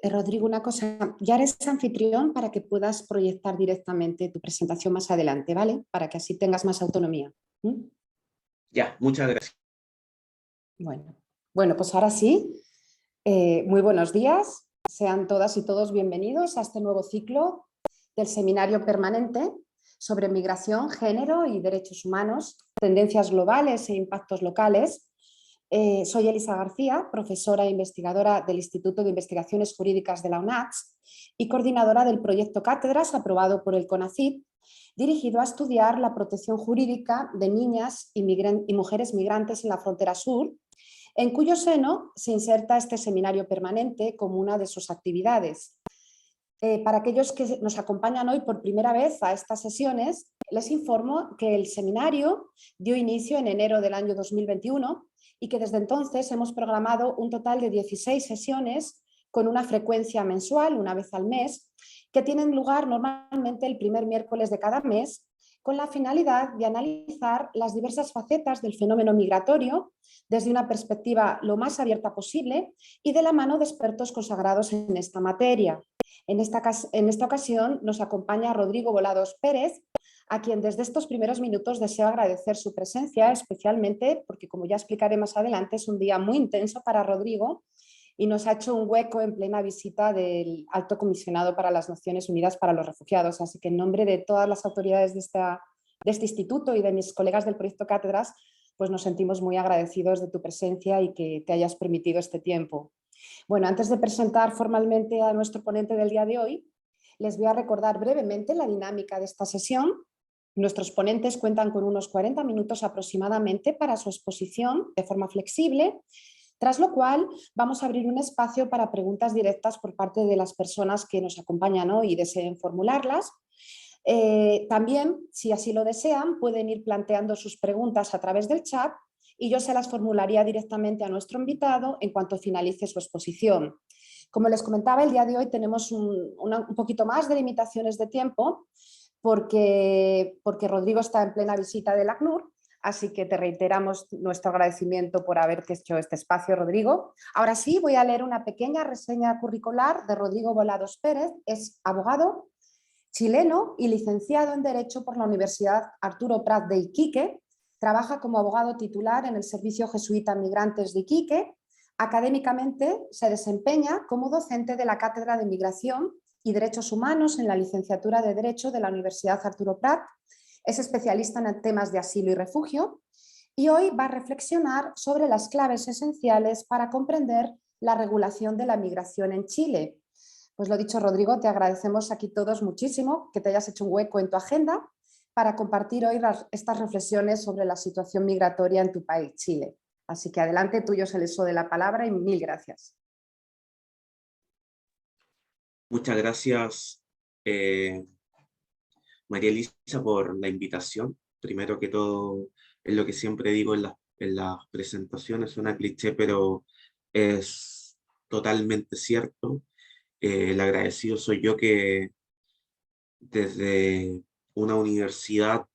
Rodrigo, una cosa, ya eres anfitrión para que puedas proyectar directamente tu presentación más adelante, ¿vale? Para que así tengas más autonomía. ¿Mm? Ya, muchas gracias. Bueno, pues ahora sí, muy buenos días. Sean todas y todos bienvenidos a este nuevo ciclo del Seminario Permanente sobre Migración, Género y Derechos Humanos, Tendencias Globales e Impactos Locales. Soy Elisa García, profesora e investigadora del Instituto de Investigaciones Jurídicas de la UNACS y coordinadora del proyecto Cátedras aprobado por el CONACYT, dirigido a estudiar la protección jurídica de niñas y mujeres migrantes en la frontera sur, en cuyo seno se inserta este seminario permanente como una de sus actividades. Para aquellos que nos acompañan hoy por primera vez a estas sesiones, les informo que el seminario dio inicio en enero del año 2021 y que desde entonces hemos programado un total de 16 sesiones con una frecuencia mensual, una vez al mes, que tienen lugar normalmente el primer miércoles de cada mes, con la finalidad de analizar las diversas facetas del fenómeno migratorio desde una perspectiva lo más abierta posible y de la mano de expertos consagrados en esta materia. En esta ocasión nos acompaña Rodrigo Volados Pérez, a quien desde estos primeros minutos deseo agradecer su presencia, especialmente porque, como ya explicaré más adelante, es un día muy intenso para Rodrigo y nos ha hecho un hueco en plena visita del Alto Comisionado para las Naciones Unidas para los Refugiados. Así que en nombre de todas las autoridades de este instituto y de mis colegas del proyecto Cátedras, pues nos sentimos muy agradecidos de tu presencia y que te hayas permitido este tiempo. Bueno, antes de presentar formalmente a nuestro ponente del día de hoy, les voy a recordar brevemente la dinámica de esta sesión. Nuestros ponentes cuentan con unos 40 minutos aproximadamente para su exposición de forma flexible, tras lo cual vamos a abrir un espacio para preguntas directas por parte de las personas que nos acompañan hoy y deseen formularlas. También, si así lo desean, pueden ir planteando sus preguntas a través del chat y yo se las formularía directamente a nuestro invitado en cuanto finalice su exposición. Como les comentaba, el día de hoy tenemos un poquito más de limitaciones de tiempo porque Rodrigo está en plena visita del ACNUR, así que te reiteramos nuestro agradecimiento por haber hecho este espacio, Rodrigo. Ahora sí, voy a leer una pequeña reseña curricular de Rodrigo Volados Pérez. Es abogado chileno y licenciado en Derecho por la Universidad Arturo Prat de Iquique. Trabaja como abogado titular en el Servicio Jesuita Migrantes de Iquique. Académicamente se desempeña como docente de la Cátedra de Migración y Derechos Humanos en la licenciatura de Derecho de la Universidad Arturo Prat. Es especialista en temas de asilo y refugio y hoy va a reflexionar sobre las claves esenciales para comprender la regulación de la migración en Chile. Pues lo dicho, Rodrigo, te agradecemos aquí todos muchísimo que te hayas hecho un hueco en tu agenda para compartir hoy estas reflexiones sobre la situación migratoria en tu país, Chile. Así que adelante, tuyo es el uso de la palabra y mil gracias. Muchas gracias, María Elisa, por la invitación. Primero que todo, es lo que siempre digo en las presentaciones, suena cliché, pero es totalmente cierto. El agradecido soy yo que desde una universidad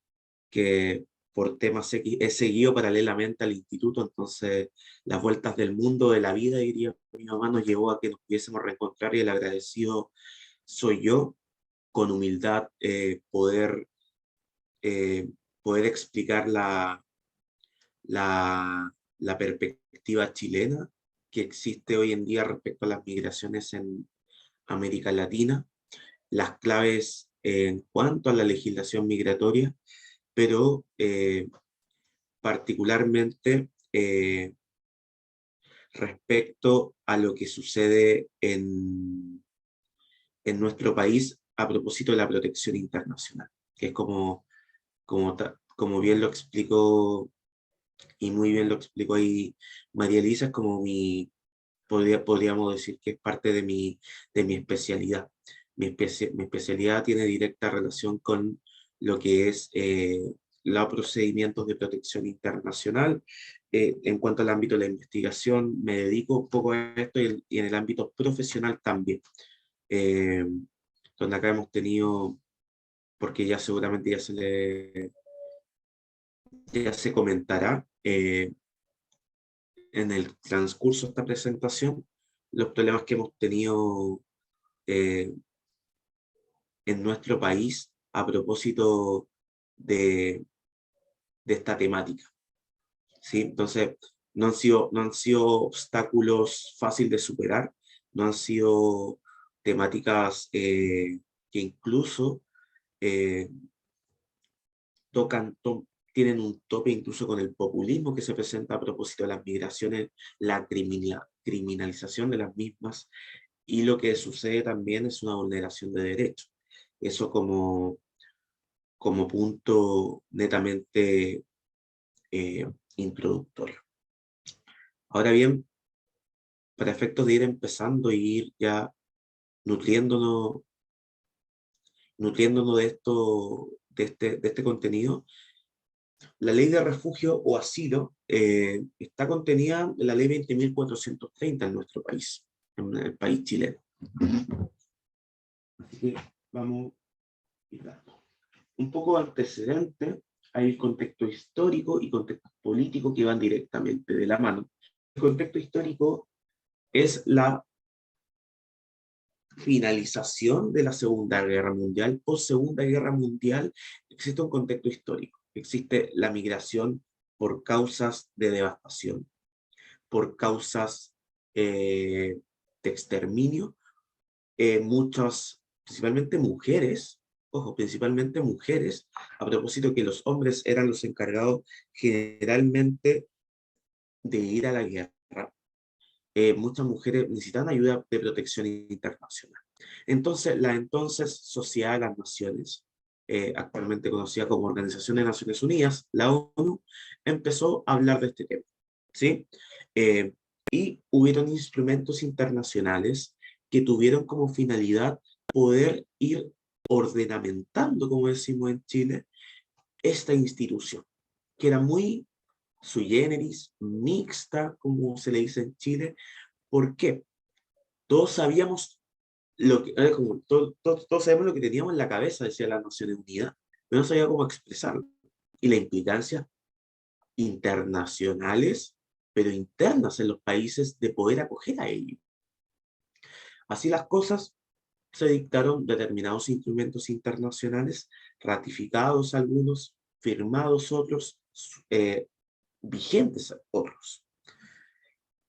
que por temas X he seguido paralelamente al instituto, entonces las vueltas del mundo, de la vida, diría mi mamá, nos llevó a que nos pudiésemos reencontrar y el agradecido soy yo, con humildad, eh, poder explicar la perspectiva chilena que existe hoy en día respecto a las migraciones en América Latina, las claves en cuanto a la legislación migratoria, pero particularmente respecto a lo que sucede en nuestro país a propósito de la protección internacional, que es como bien lo explicó y muy bien lo explicó ahí María Elisa, es como podríamos decir que es parte de mi especialidad. Mi especialidad tiene directa relación con lo que es los procedimientos de protección internacional. En cuanto al ámbito de la investigación, me dedico un poco a esto y en el ámbito profesional también, eh, donde acá hemos tenido, porque ya seguramente ya se comentará en el transcurso de esta presentación, los problemas que hemos tenido eh, en nuestro país a propósito de, de esta temática, ¿sí? Entonces, no han sido obstáculos fáciles de superar, no han sido temáticas que incluso eh, tienen un tope incluso con el populismo que se presenta a propósito de las migraciones, la criminalización de las mismas, y lo que sucede también es una vulneración de derechos. Eso como punto netamente introductorio. Ahora bien, para efectos de ir empezando y ir ya nutriéndonos, nutriéndonos de esto, de este contenido, la ley de refugio o asilo está contenida en la ley 20.430 en nuestro país, en el país chileno. Así que vamos a ir dando un poco de antecedente. Hay contexto histórico y contexto político que van directamente de la mano. El contexto histórico es la finalización de la Segunda Guerra Mundial. Post Segunda Guerra Mundial existe un contexto histórico. Existe la migración por causas de devastación, por causas de exterminio. Muchas, principalmente mujeres, ojo, principalmente mujeres, a propósito que los hombres eran los encargados generalmente de ir a la guerra. Muchas mujeres necesitan ayuda de protección internacional. Entonces, la entonces Sociedad de las Naciones, actualmente conocida como Organización de Naciones Unidas, la ONU, empezó a hablar de este tema, ¿sí? Y hubieron instrumentos internacionales que tuvieron como finalidad poder ir ordenamentando, como decimos en Chile, esta institución, que era muy sui generis, mixta, como se le dice en Chile. ¿Por qué? Todos sabíamos todos sabemos lo que teníamos en la cabeza, decía las Naciones Unidas, pero no sabía cómo expresarlo. Y las implicancias internacionales, pero internas en los países de poder acoger a ello. Así las cosas, se dictaron determinados instrumentos internacionales, ratificados algunos, firmados otros, vigentes otros.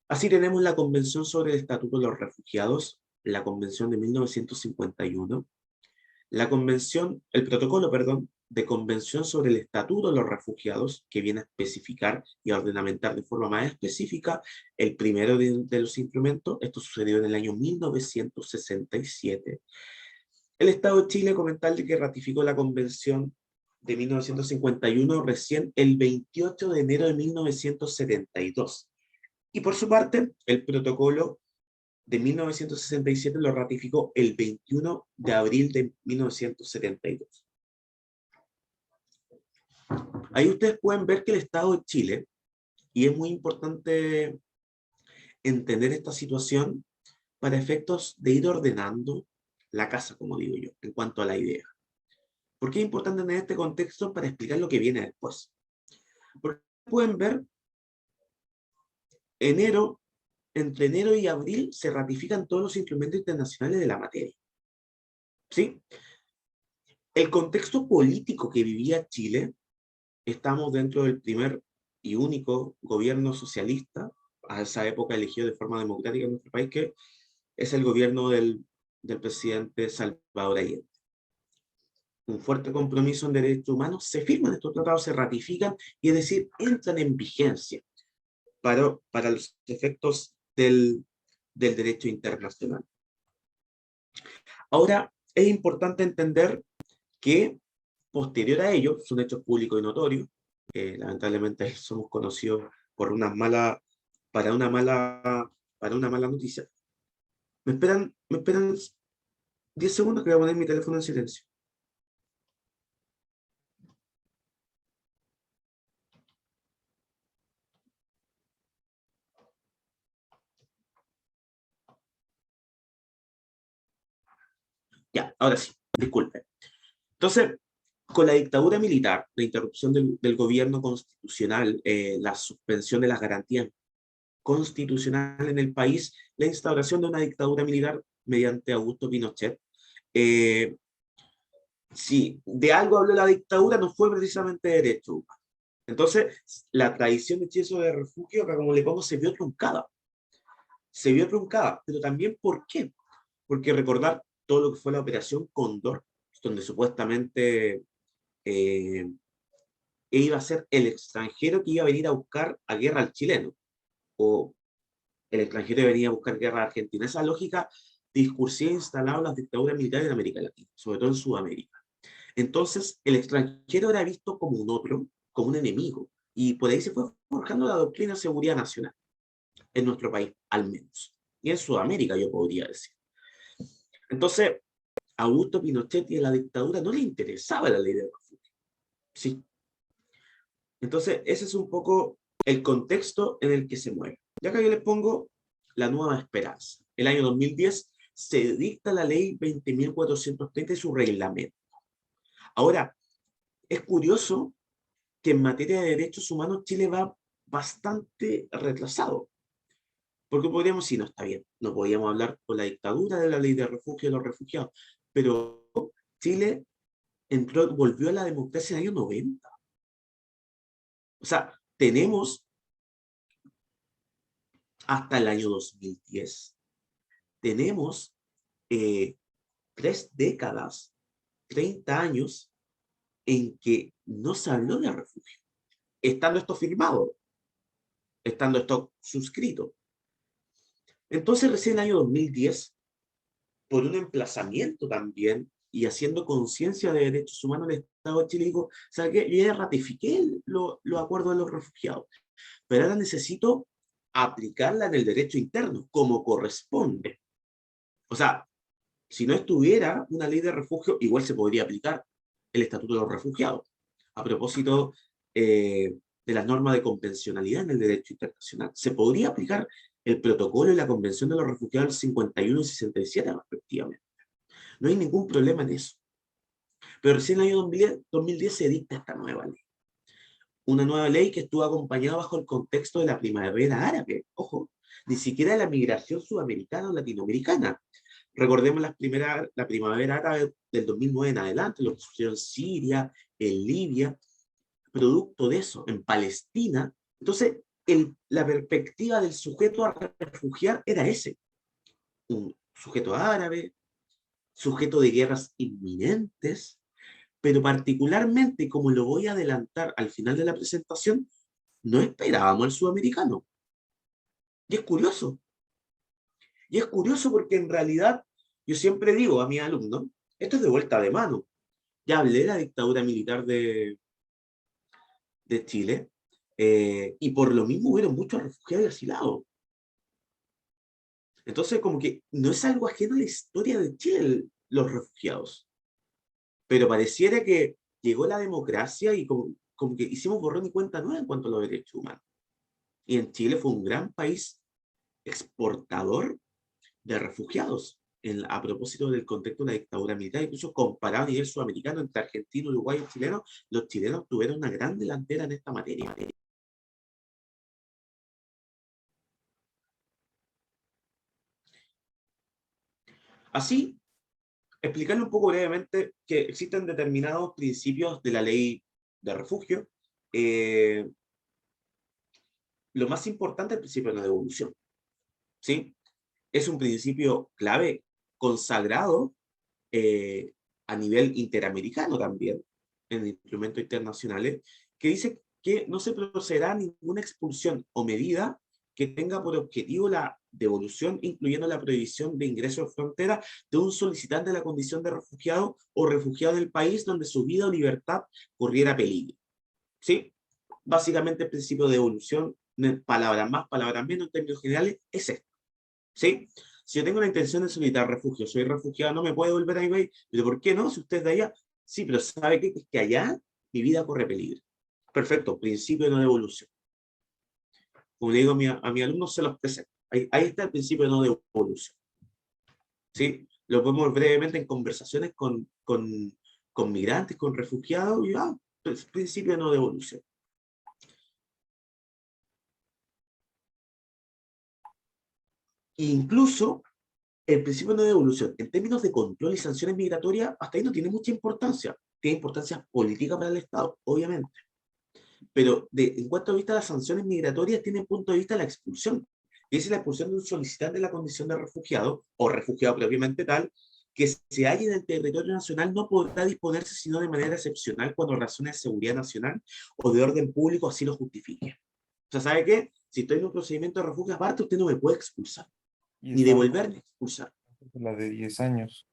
Así tenemos la Convención sobre el Estatuto de los Refugiados, la Convención de 1951, el protocolo, perdón, de Convención sobre el Estatuto de los Refugiados, que viene a especificar y a ordenamentar de forma más específica el primero de los instrumentos. Esto sucedió en el año 1967. El Estado de Chile, comentarle que ratificó la Convención de 1951 recién el 28 de enero de 1972. Y por su parte, el protocolo de 1967 lo ratificó el 21 de abril de 1972. Ahí ustedes pueden ver que el Estado de Chile, y es muy importante entender esta situación para efectos de ir ordenando la casa, como digo yo, en cuanto a la idea. ¿Por qué es importante tener este contexto? Para explicar lo que viene después. Porque pueden ver, entre enero y abril se ratifican todos los instrumentos internacionales de la materia. ¿Sí? El contexto político que vivía Chile, estamos dentro del primer y único gobierno socialista, a esa época elegido de forma democrática en nuestro país, que es el gobierno del presidente Salvador Allende. Un fuerte compromiso en derechos humanos, se firman estos tratados, se ratifican, y es decir, entran en vigencia para los efectos del derecho internacional. Ahora, es importante entender que posterior a ello, son hechos públicos y notorios, lamentablemente somos conocidos por para una mala noticia. Me esperan 10 segundos que voy a poner mi teléfono en silencio. Ya, ahora sí, disculpen. Entonces, con la dictadura militar, la interrupción del gobierno constitucional, la suspensión de las garantías constitucional en el país la instauración de una dictadura militar mediante Augusto Pinochet. Eh, si de algo habló la dictadura, no fue precisamente de derechos humanos. Entonces, la tradición de Chile sobre refugio, acá como le pongo, se vio truncada. Se vio truncada, pero también ¿por qué? Porque recordar todo lo que fue la Operación Cóndor, donde supuestamente eh, iba a ser el extranjero que iba a venir a buscar a guerra al chileno, o el extranjero venía a buscar guerra a Argentina. Esa lógica discursiva instalada en las dictaduras militares en América Latina, sobre todo en Sudamérica. Entonces, el extranjero era visto como un otro, como un enemigo, y por ahí se fue forjando la doctrina de seguridad nacional, en nuestro país, al menos. Y en Sudamérica, yo podría decir. Entonces, a Augusto Pinochet y a la dictadura no le interesaba la ley de refugio. Sí. Entonces, ese es un poco el contexto en el que se mueve. Y acá yo les pongo la nueva esperanza. El año 2010 se dicta la ley 20.430 y su reglamento. Ahora, es curioso que en materia de derechos humanos Chile va bastante retrasado. Porque podríamos decir, no, está bien, no podíamos hablar con la dictadura de la ley de refugio de los refugiados, pero Chile volvió a la democracia en el año 90. O sea, tenemos hasta el año 2010, tenemos 3 décadas, 30 años, en que no se habló de refugio, estando esto firmado, estando esto suscrito. Entonces, recién en el año 2010, por un emplazamiento también, y haciendo conciencia de derechos humanos, el Estado de Chile dijo, ¿sabe qué? Yo ya ratifiqué los acuerdos de los refugiados, pero ahora necesito aplicarla en el derecho interno, como corresponde. O sea, si no estuviera una ley de refugio, igual se podría aplicar el Estatuto de los Refugiados. A propósito de las normas de convencionalidad en el derecho internacional, se podría aplicar el protocolo y la convención de los refugiados del 51 y 67 respectivamente. No hay ningún problema en eso. Pero recién en el año 2010 se dicta esta nueva ley. Una nueva ley que estuvo acompañada bajo el contexto de la primavera árabe. Ojo, ni siquiera de la migración sudamericana o latinoamericana. Recordemos la primavera árabe del 2009 en adelante, lo que sucedió en Siria, en Libia, producto de eso, en Palestina. Entonces, la perspectiva del sujeto a refugiar era ese, un sujeto árabe, sujeto de guerras inminentes, pero particularmente, como lo voy a adelantar al final de la presentación, no esperábamos al sudamericano. Y es curioso. Y es curioso porque en realidad yo siempre digo a mis alumnos, esto es de vuelta de mano. Ya hablé de la dictadura militar de Chile, y por lo mismo hubieron muchos refugiados y asilados. Entonces, como que no es algo ajeno a la historia de Chile, los refugiados. Pero pareciera que llegó la democracia y como que hicimos borrón y cuenta nueva en cuanto a los derechos humanos. Y en Chile fue un gran país exportador de refugiados, a propósito del contexto de la dictadura militar, incluso comparado a nivel sudamericano entre argentino, uruguayo y chileno, los chilenos tuvieron una gran delantera en esta materia. Así, explicarle un poco brevemente que existen determinados principios de la ley de refugio. Eh, lo más importante es el principio de no devolución, ¿sí? Es un principio clave, consagrado eh, a nivel interamericano también, en instrumentos internacionales, que dice que no se procederá a ninguna expulsión o medida que tenga por objetivo la devolución, incluyendo la prohibición de ingreso a frontera de un solicitante de la condición de refugiado o refugiado del país donde su vida o libertad corriera peligro. ¿Sí? Básicamente el principio de devolución, palabras más, palabras menos, en términos generales, es esto. ¿Sí? Si yo tengo la intención de solicitar refugio, soy refugiado, no me puedo volver a mi país, pero ¿por qué no? Si usted es de allá, sí, pero ¿sabe qué? Es que allá mi vida corre peligro. Perfecto, principio de no devolución. Como le digo a mi alumno, se los presento. Ahí está el principio de no devolución. ¿Sí? Lo podemos ver brevemente en conversaciones con migrantes, con refugiados, y principio de no devolución. incluso el principio de no devolución, en términos de control y sanciones migratorias, hasta ahí no tiene mucha importancia. Tiene importancia política para el Estado, obviamente. Pero en cuanto a vista las sanciones migratorias, tiene punto de vista la expulsión. Y es la expulsión de un solicitante de la condición de refugiado, o refugiado propiamente tal, que se halle en el territorio nacional no podrá disponerse sino de manera excepcional cuando razones de seguridad nacional o de orden público así lo justifiquen. O sea, ¿sabe qué? Si estoy en un procedimiento de refugio aparte, usted no me puede expulsar, Y ni está devolver ni expulsar. la de 10 años.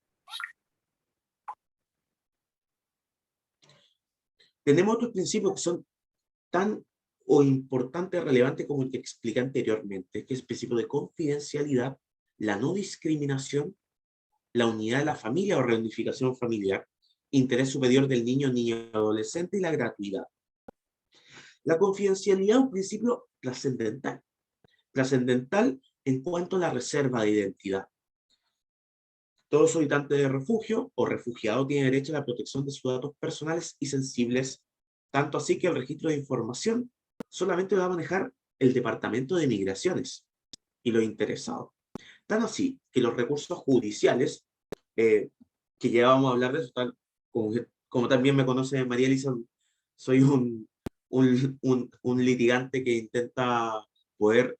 Tenemos otros principios que son tan o importante, relevante como el que expliqué anteriormente, que es el principio de confidencialidad, la no discriminación, la unidad de la familia o reunificación familiar, interés superior del niño, niño o adolescente y la gratuidad. La confidencialidad es un principio trascendental, trascendental en cuanto a la reserva de identidad. Todo solicitante de refugio o refugiado tiene derecho a la protección de sus datos personales y sensibles, tanto así que el registro de información solamente lo va a manejar el Departamento de Migraciones y los interesados. Tan así que los recursos judiciales, que ya vamos a hablar de eso, como también me conoce María Elisa, soy un litigante que intenta poder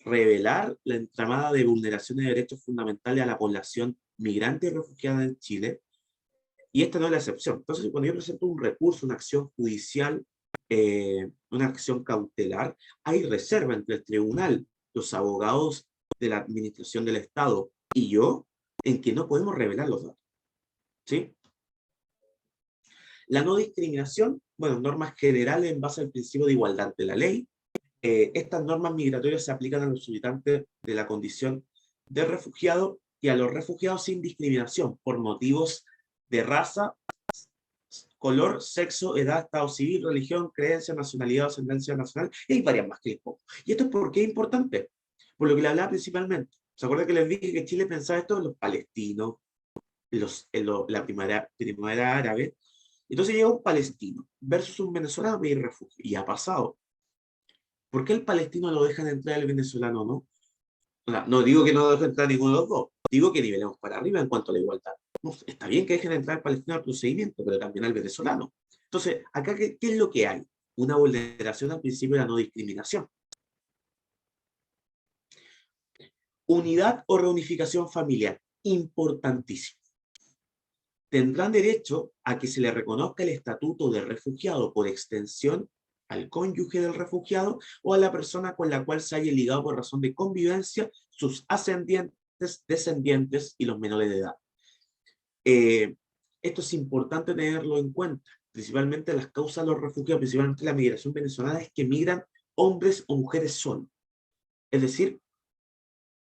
revelar la entramada de vulneraciones de derechos fundamentales a la población migrante y refugiada en Chile, y esta no es la excepción. Entonces, cuando yo presento un recurso, una acción judicial, una acción cautelar, hay reserva entre el tribunal, los abogados de la administración del Estado y yo, en que no podemos revelar los datos. ¿Sí? La no discriminación, bueno, normas generales en base al principio de igualdad de la ley. Estas normas migratorias se aplican a los solicitantes de la condición de refugiado y a los refugiados sin discriminación por motivos de raza, color, sexo, edad, estado civil, religión, creencia, nacionalidad o ascendencia nacional, y hay varias más que les pongo. ¿Y esto es por qué es importante? Por lo que le hablaba principalmente. ¿Se acuerdan que les dije que Chile pensaba esto en los palestinos, la primavera árabe? Entonces llega un palestino versus un venezolano a pedir refugio, y ha pasado. ¿Por qué el palestino lo dejan entrar y el venezolano no? O sea, no digo que no dejen entrar ninguno de los dos, digo que nivelemos para arriba en cuanto a la igualdad. No, está bien que dejen entrar al palestino al procedimiento, pero también al venezolano. Entonces, acá, ¿qué es lo que hay? Una vulneración al principio de la no discriminación. Unidad o reunificación familiar, importantísimo. Tendrán derecho a que se le reconozca el estatuto de refugiado por extensión al cónyuge del refugiado o a la persona con la cual se haya ligado por razón de convivencia, sus ascendientes, descendientes y los menores de edad. Esto es importante tenerlo en cuenta, principalmente las causas de los refugiados, principalmente la migración venezolana, es que migran hombres o mujeres solos, es decir,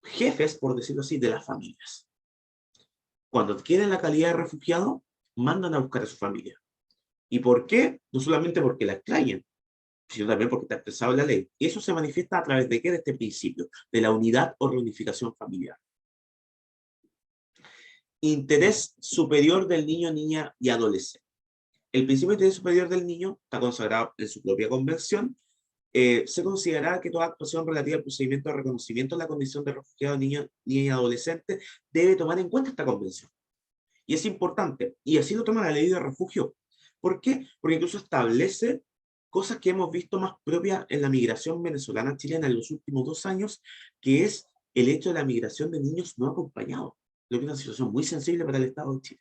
jefes, por decirlo así, de las familias. Cuando adquieren la calidad de refugiado, mandan a buscar a su familia. ¿Y por qué? No solamente porque la extrañan, sino también porque está expresado en la ley. Y eso se manifiesta a través de qué? De este principio, de la unidad o reunificación familiar. Interés superior del niño, niña y adolescente. El principio de interés superior del niño está consagrado en su propia convención. Se considerará que toda actuación relativa al procedimiento de reconocimiento de la condición de refugiado, niño, niña y adolescente debe tomar en cuenta esta convención. Y es importante, y así lo toma la ley de refugio. ¿Por qué? Porque incluso establece cosas que hemos visto más propias en la migración venezolana chilena en los últimos 2 años, que es el hecho de la migración de niños no acompañados, lo que es una situación muy sensible para el Estado de Chile.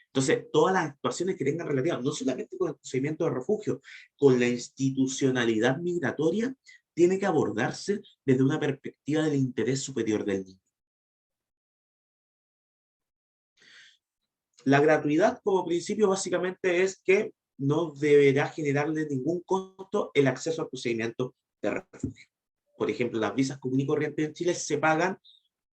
Entonces, todas las actuaciones que tengan relativas, no solamente con el procedimiento de refugio, con la institucionalidad migratoria, tiene que abordarse desde una perspectiva del interés superior del niño. La gratuidad como principio básicamente es que no deberá generarle ningún costo el acceso al procedimiento de refugio. Por ejemplo, las visas común y corriente en Chile se pagan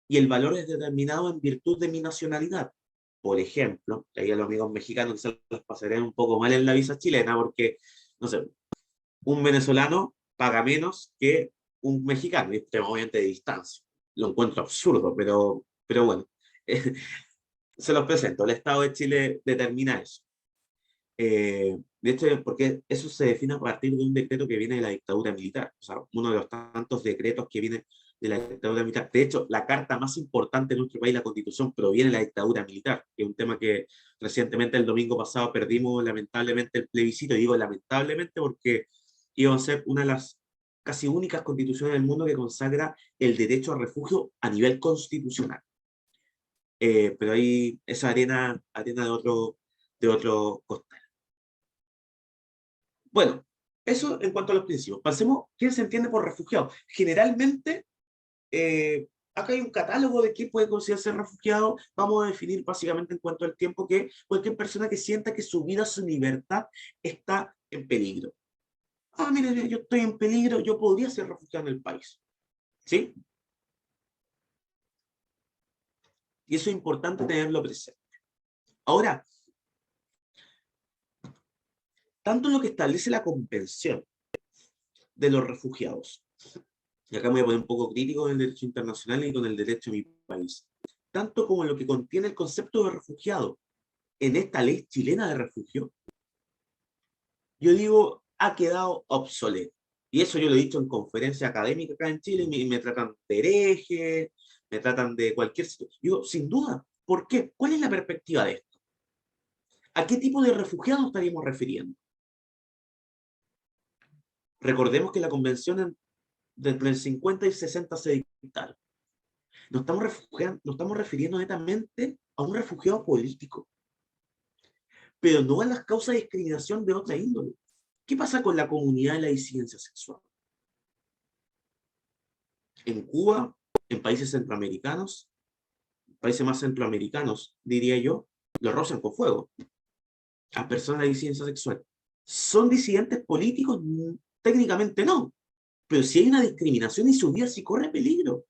y el valor es determinado en virtud de mi nacionalidad. Por ejemplo, ahí a los amigos mexicanos se los pasaré un poco mal en la visa chilena porque, no sé, un venezolano paga menos que un mexicano, y obviamente de distancia. Lo encuentro absurdo, pero bueno. Se los presento, el Estado de Chile determina eso. De hecho, porque eso se define a partir de un decreto que viene de la dictadura militar, o sea, uno de los tantos decretos que viene de la dictadura militar. De hecho, la carta más importante de nuestro país, la Constitución, proviene de la dictadura militar, que es un tema que recientemente, el domingo pasado, perdimos lamentablemente el plebiscito. Y digo lamentablemente porque iba a ser una de las casi únicas constituciones del mundo que consagra el derecho a refugio a nivel constitucional. Pero ahí esa arena de otro costal. Bueno, eso en cuanto a los principios. Pasemos, ¿quién se entiende por refugiado? Generalmente, acá hay un catálogo de qué puede considerarse refugiado. Vamos a definir básicamente en cuanto al tiempo que cualquier persona que sienta que su vida, su libertad está en peligro. Ah, mire, yo estoy en peligro, yo podría ser refugiado en el país. ¿Sí? Y eso es importante tenerlo presente. Ahora, tanto lo que establece la Convención de los Refugiados, y acá me voy a poner un poco crítico con el derecho internacional y con el derecho de mi país, tanto como lo que contiene el concepto de refugiado en esta ley chilena de refugio, yo digo, ha quedado obsoleto. Y eso yo lo he dicho en conferencias académicas acá en Chile, y me tratan de hereje, me tratan de cualquier situación. Digo, sin duda, ¿por qué? ¿Cuál es la perspectiva de esto? ¿A qué tipo de refugiados estaríamos refiriendo? Recordemos que la convención entre el 50 y 60 se dictaron. Nos estamos refiriendo netamente a un refugiado político, pero no a las causas de discriminación de otra índole. ¿Qué pasa con la comunidad de la disidencia sexual? En Cuba, en países centroamericanos, países más centroamericanos, diría yo, lo rocian con fuego a personas de disidencia sexual. ¿Son disidentes políticos? Técnicamente no, pero si hay una discriminación y su vida sí corre peligro.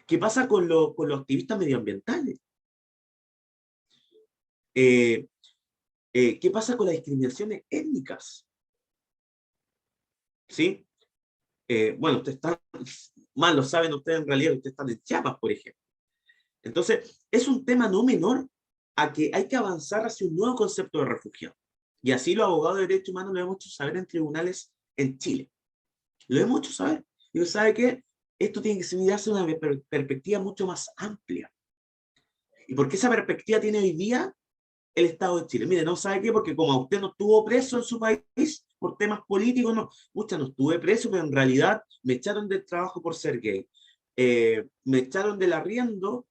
¿Qué pasa con los activistas medioambientales? ¿Qué pasa con las discriminaciones étnicas? ¿Sí? Bueno, ustedes están, más lo saben ustedes en realidad, ustedes están en Chiapas, por ejemplo. Entonces, es un tema no menor a que hay que avanzar hacia un nuevo concepto de refugiado. Y así los abogados de derechos humanos lo hemos hecho saber en tribunales en Chile. Lo hemos hecho saber. Y usted sabe que esto tiene que ser mirarse una perspectiva mucho más amplia. ¿Y por qué esa perspectiva tiene hoy día el Estado de Chile? Mire, ¿no sabe qué? Porque como usted no estuvo preso en su país por temas políticos, no, mucha, no estuve preso, pero en realidad me echaron del trabajo por ser gay. Me echaron del arriendo,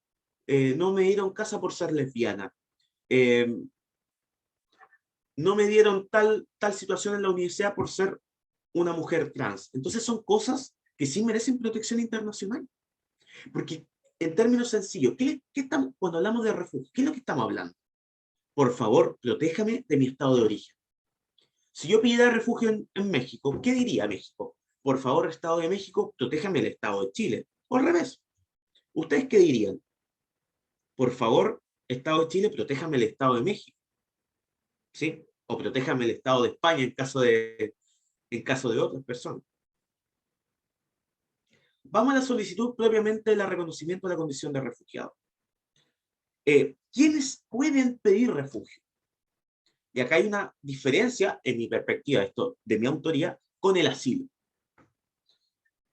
no me dieron casa por ser lesbiana. No me dieron tal situación en la universidad por ser una mujer trans. Entonces son cosas que sí merecen protección internacional. Porque en términos sencillos, cuando hablamos de refugio, ¿qué es lo que estamos hablando? Por favor, protéjame de mi estado de origen. Si yo pidiera refugio en México, ¿qué diría México? Por favor, Estado de México, protéjame el Estado de Chile. O al revés. ¿Ustedes qué dirían? Por favor, Estado de Chile, protéjame el Estado de México. ¿Sí? O protéjame el Estado de España en caso de otras personas. Vamos a la solicitud propiamente de la reconocimiento de la condición de refugiado. ¿Quiénes pueden pedir refugio? Y acá hay una diferencia, en mi perspectiva, esto de mi autoría, con el asilo.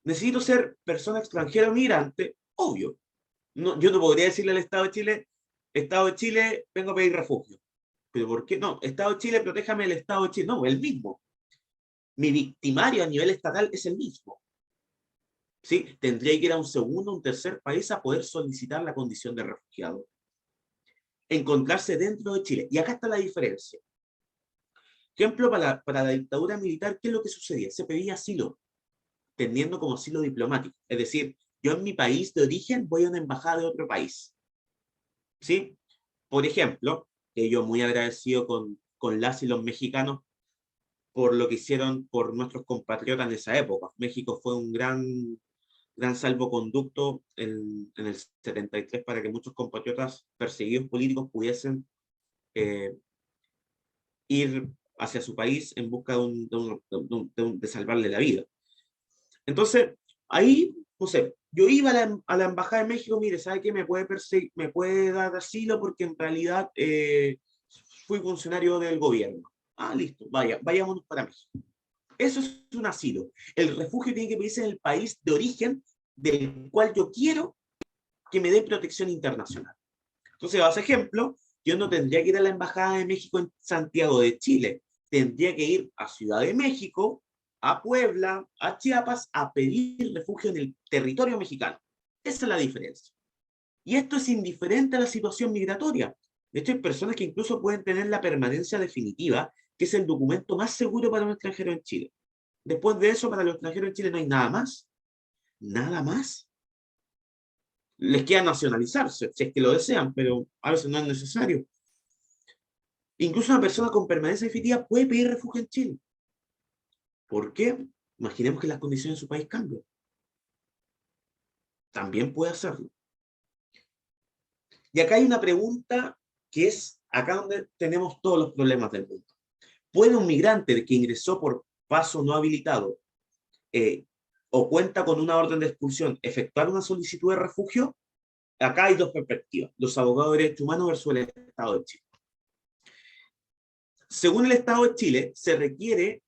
Necesito ser persona extranjera o migrante, obvio. No, yo no podría decirle al Estado de Chile, vengo a pedir refugio. ¿Pero por qué? No, Estado de Chile, protéjame el Estado de Chile. No, el mismo. Mi victimario a nivel estatal es el mismo. ¿Sí? Tendría que ir a un segundo o un tercer país a poder solicitar la condición de refugiado. Encontrarse dentro de Chile. Y acá está la diferencia. Ejemplo, para la dictadura militar, ¿qué es lo que sucedía? Se pedía asilo, teniendo como asilo diplomático. Es decir, yo en mi país de origen voy a una embajada de otro país. ¿Sí? Por ejemplo, que yo muy agradecido con las y los mexicanos por lo que hicieron por nuestros compatriotas en esa época. México fue un gran salvoconducto en el 73 para que muchos compatriotas perseguidos políticos pudiesen ir hacia su país en busca de salvarle la vida. Entonces, ahí, no sé, yo iba a la Embajada de México, mire, ¿sabe qué? Me puede dar asilo porque en realidad fui funcionario del gobierno. Ah, listo, vayámonos para México. Eso es un asilo. El refugio tiene que pedirse en el país de origen del cual yo quiero que me dé protección internacional. Entonces, a ese ejemplo, yo no tendría que ir a la Embajada de México en Santiago de Chile, tendría que ir a Ciudad de México, a Puebla, a Chiapas, a pedir refugio en el territorio mexicano. Esa es la diferencia. Y esto es indiferente a la situación migratoria. De hecho, hay personas que incluso pueden tener la permanencia definitiva, que es el documento más seguro para un extranjero en Chile. Después de eso, para los extranjeros en Chile no hay nada más. Nada más. Les queda nacionalizarse, si es que lo desean, pero a veces no es necesario. Incluso una persona con permanencia definitiva puede pedir refugio en Chile. ¿Por qué? Imaginemos que las condiciones de su país cambian. También puede hacerlo. Y acá hay una pregunta que es acá donde tenemos todos los problemas del mundo. ¿Puede un migrante que ingresó por paso no habilitado o cuenta con una orden de expulsión efectuar una solicitud de refugio? Acá hay dos perspectivas, los abogados de derechos humanos versus el Estado de Chile. Según el Estado de Chile, se requiere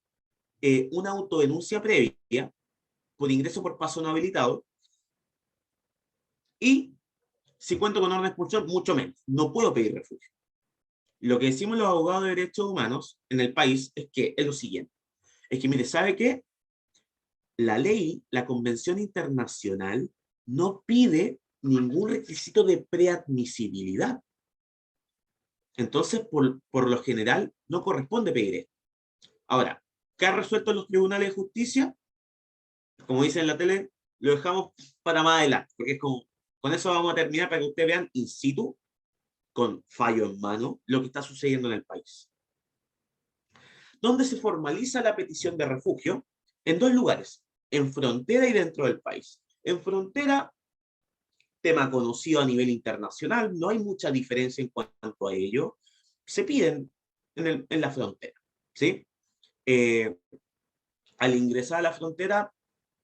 una autodenuncia previa por ingreso por paso no habilitado y si cuento con orden de expulsión, mucho menos. No puedo pedir refugio. Lo que decimos los abogados de derechos humanos en el país es que es lo siguiente. Es que, mire, ¿sabe qué? La ley, la Convención Internacional, no pide ningún requisito de preadmisibilidad. Entonces, por lo general, no corresponde pedir esto. Ahora, ¿qué ha resuelto los tribunales de justicia? Como dicen en la tele, lo dejamos para más adelante, porque es como, con eso vamos a terminar para que ustedes vean in situ, con fallo en mano, lo que está sucediendo en el país. ¿Dónde se formaliza la petición de refugio? En dos lugares, en frontera y dentro del país. En frontera, tema conocido a nivel internacional, no hay mucha diferencia en cuanto a ello, se piden en la frontera, ¿sí? Al ingresar a la frontera,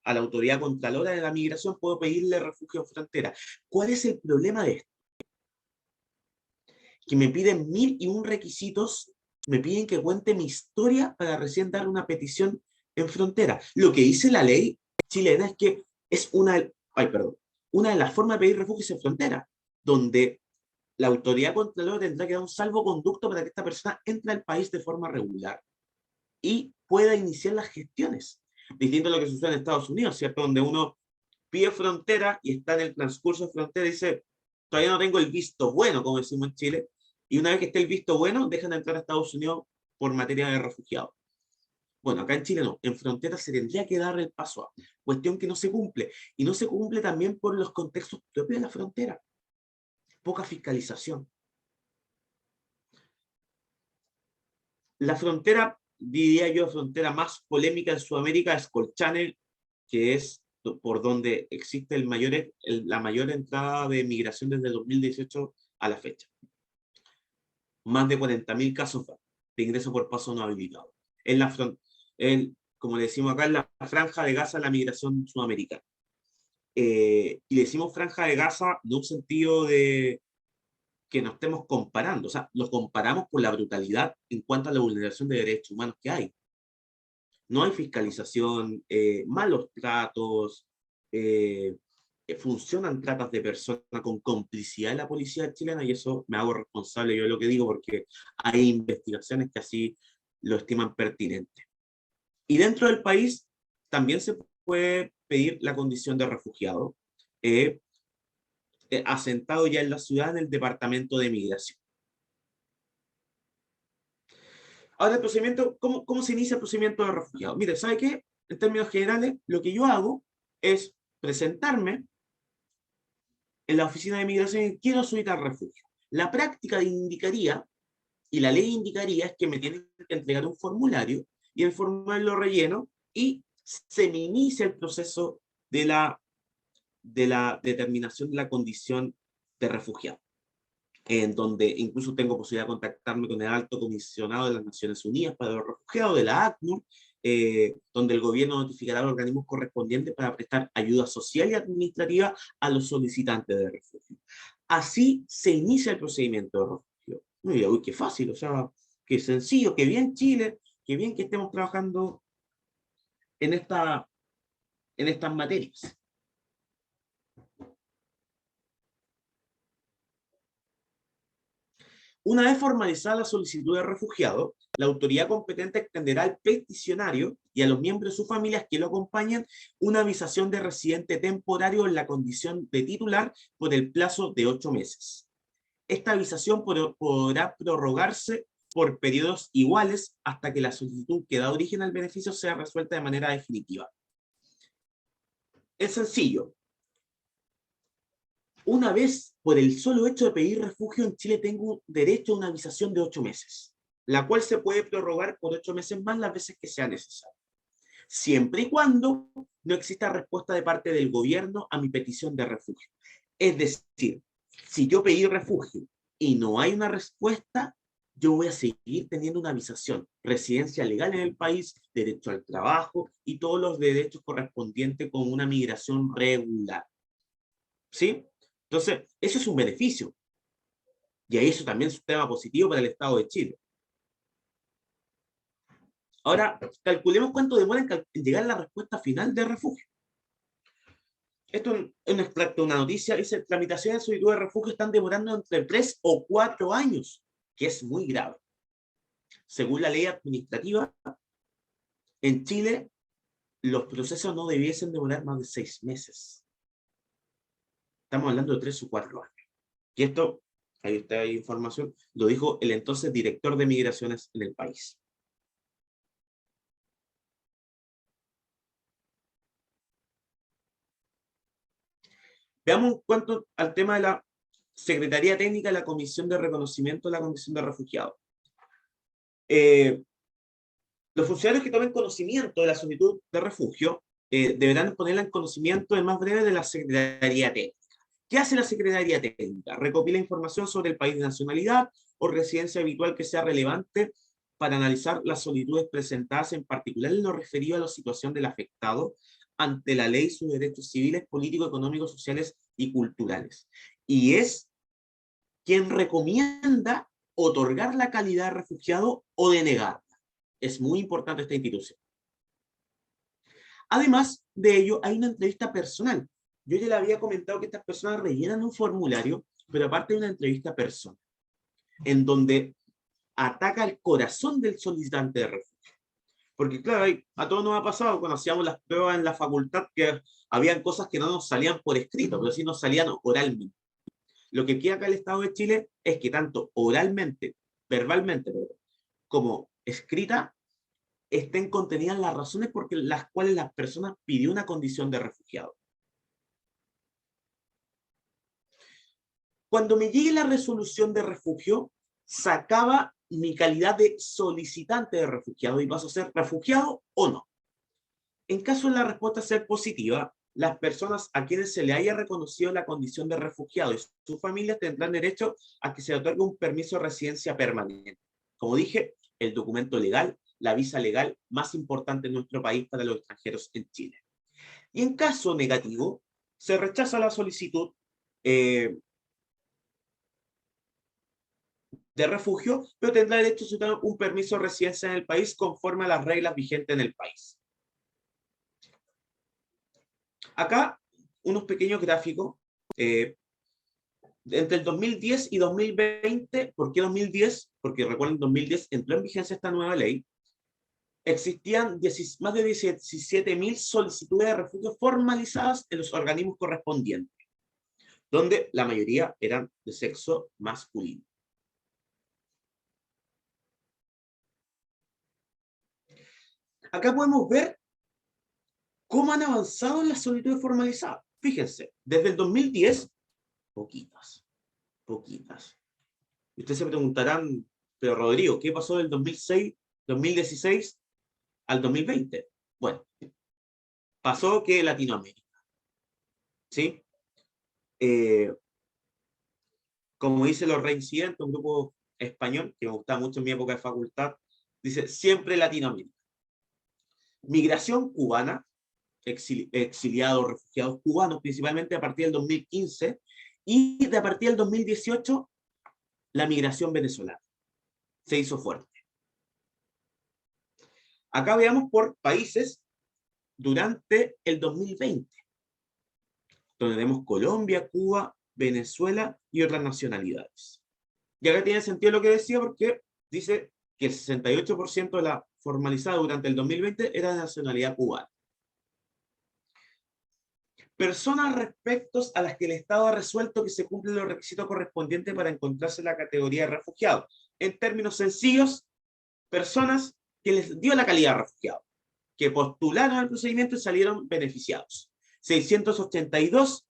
a la autoridad contralora de la migración puedo pedirle refugio en frontera. ¿Cuál es el problema de esto? Que me piden 1001 requisitos, me piden que cuente mi historia para recién dar una petición en frontera. Lo que dice la ley chilena es que es una de las formas de pedir refugio es en frontera, donde la autoridad contralora tendrá que dar un salvoconducto para que esta persona entre al país de forma regular y pueda iniciar las gestiones. Distinto a lo que sucede en Estados Unidos, ¿cierto? Donde uno pide frontera y está en el transcurso de frontera y dice, todavía no tengo el visto bueno, como decimos en Chile, y una vez que esté el visto bueno, dejan de entrar a Estados Unidos por materia de refugiados. Bueno, acá en Chile no, en frontera se tendría que dar el paso a, cuestión que no se cumple, y no se cumple también por los contextos propios de la frontera. Poca fiscalización. La frontera, diría yo, frontera más polémica en Sudamérica es Colchane, que es por donde existe la mayor entrada de migración desde el 2018 a la fecha. Más de 40.000 casos de ingreso por paso no habilitado. Como le decimos acá, en la franja de Gaza, la migración sudamericana. Y decimos franja de Gaza en un sentido de que nos estemos comparando, o sea, lo comparamos por la brutalidad en cuanto a la vulneración de derechos humanos que hay. No hay fiscalización, malos tratos, funcionan tratas de personas con complicidad de la policía chilena y eso me hago responsable yo de lo que digo porque hay investigaciones que así lo estiman pertinente. Y dentro del país también se puede pedir la condición de refugiado, asentado ya en la ciudad en el departamento de migración. Ahora, el procedimiento, ¿cómo se inicia el procedimiento de refugiado? Mire, ¿sabe qué? En términos generales, lo que yo hago es presentarme en la oficina de migración y quiero solicitar refugio. La práctica indicaría, y la ley indicaría, es que me tienen que entregar un formulario, y el formulario lo relleno, y se me inicia el proceso de la determinación de la condición de refugiado, en donde incluso tengo posibilidad de contactarme con el alto comisionado de las Naciones Unidas para los Refugiados, de la ACNUR, donde el gobierno notificará a los organismos correspondientes para prestar ayuda social y administrativa a los solicitantes de refugio. Así se inicia el procedimiento de refugio. Uy, qué fácil, o sea, qué sencillo, qué bien Chile, qué bien que estemos trabajando en estas materias. Una vez formalizada la solicitud de refugiado, la autoridad competente extenderá al peticionario y a los miembros de sus familias que lo acompañan una avisación de residente temporario en la condición de titular por el plazo de 8 meses. Esta avisación podrá prorrogarse por periodos iguales hasta que la solicitud que da origen al beneficio sea resuelta de manera definitiva. Es sencillo. Una vez, por el solo hecho de pedir refugio en Chile, tengo derecho a una avisación de 8 meses, la cual se puede prorrogar por 8 meses más las veces que sea necesario, siempre y cuando no exista respuesta de parte del gobierno a mi petición de refugio. Es decir, si yo pedí refugio y no hay una respuesta, yo voy a seguir teniendo una avisación, residencia legal en el país, derecho al trabajo y todos los derechos correspondientes con una migración regular. ¿Sí? Entonces, eso es un beneficio. Y eso también es un tema positivo para el Estado de Chile. Ahora, calculemos cuánto demora en llegar la respuesta final de refugio. Esto es un extracto de una noticia, dice, tramitaciones de solicitud de refugio están demorando entre 3 o 4 años, que es muy grave. Según la ley administrativa, en Chile, los procesos no debiesen demorar más de 6 meses. Estamos hablando de 3 o 4 años. Y esto, ahí está la información, lo dijo el entonces director de migraciones en el país. Veamos en cuanto al tema de la Secretaría Técnica de la Comisión de Reconocimiento de la Condición de Refugiado. Los funcionarios que tomen conocimiento de la solicitud de refugio deberán ponerla en conocimiento el más breve de la Secretaría Técnica. ¿Qué hace la Secretaría Técnica? Recopila información sobre el país de nacionalidad o residencia habitual que sea relevante para analizar las solicitudes presentadas, en particular en lo referido a la situación del afectado ante la ley, sus derechos civiles, políticos, económicos, sociales y culturales. Y es quien recomienda otorgar la calidad de refugiado o denegarla. Es muy importante esta institución. Además de ello, hay una entrevista personal. Yo ya le había comentado que estas personas rellenan un formulario, pero aparte hay una entrevista personal, en donde ataca el corazón del solicitante de refugio. Porque claro, a todos nos ha pasado cuando hacíamos las pruebas en la facultad que habían cosas que no nos salían por escrito, pero sí nos salían oralmente. Lo que queda acá en el Estado de Chile es que tanto oralmente, verbalmente, como escrita, estén contenidas las razones por las cuales las personas pidió una condición de refugiado. Cuando me llegue la resolución de refugio, sacaba mi calidad de solicitante de refugiado y paso a ser refugiado o no. En caso de la respuesta ser positiva, las personas a quienes se le haya reconocido la condición de refugiado y sus familias tendrán derecho a que se le otorgue un permiso de residencia permanente. Como dije, el documento legal, la visa legal más importante en nuestro país para los extranjeros en Chile. Y en caso negativo, se rechaza la solicitud de refugio, pero tendrá derecho a solicitar un permiso de residencia en el país conforme a las reglas vigentes en el país. Acá, unos pequeños gráficos. Entre el 2010 y 2020, ¿por qué 2010? Porque recuerden, en 2010 entró en vigencia esta nueva ley. Existían más de 17.000 solicitudes de refugio formalizadas en los organismos correspondientes, donde la mayoría eran de sexo masculino. Acá podemos ver cómo han avanzado en las solicitudes formalizadas. Fíjense, desde el 2010, poquitas. Y ustedes se preguntarán, pero Rodrigo, ¿qué pasó del 2016 al 2020? Bueno, pasó que Latinoamérica, ¿sí? Como dice Los Reincidentes, un grupo español que me gustaba mucho en mi época de facultad, dice siempre Latinoamérica. Migración cubana, exiliados, refugiados cubanos, principalmente a partir del 2015, y a partir del 2018, la migración venezolana se hizo fuerte. Acá veamos por países durante el 2020, donde tenemos Colombia, Cuba, Venezuela y otras nacionalidades. Y acá tiene sentido lo que decía porque dice que el 68% de la formalizada durante el 2020 era de nacionalidad cubana. Personas respecto a las que el Estado ha resuelto que se cumplen los requisitos correspondientes para encontrarse en la categoría de refugiado. En términos sencillos, personas que les dio la calidad de refugiado, que postularon al procedimiento y salieron beneficiados. 682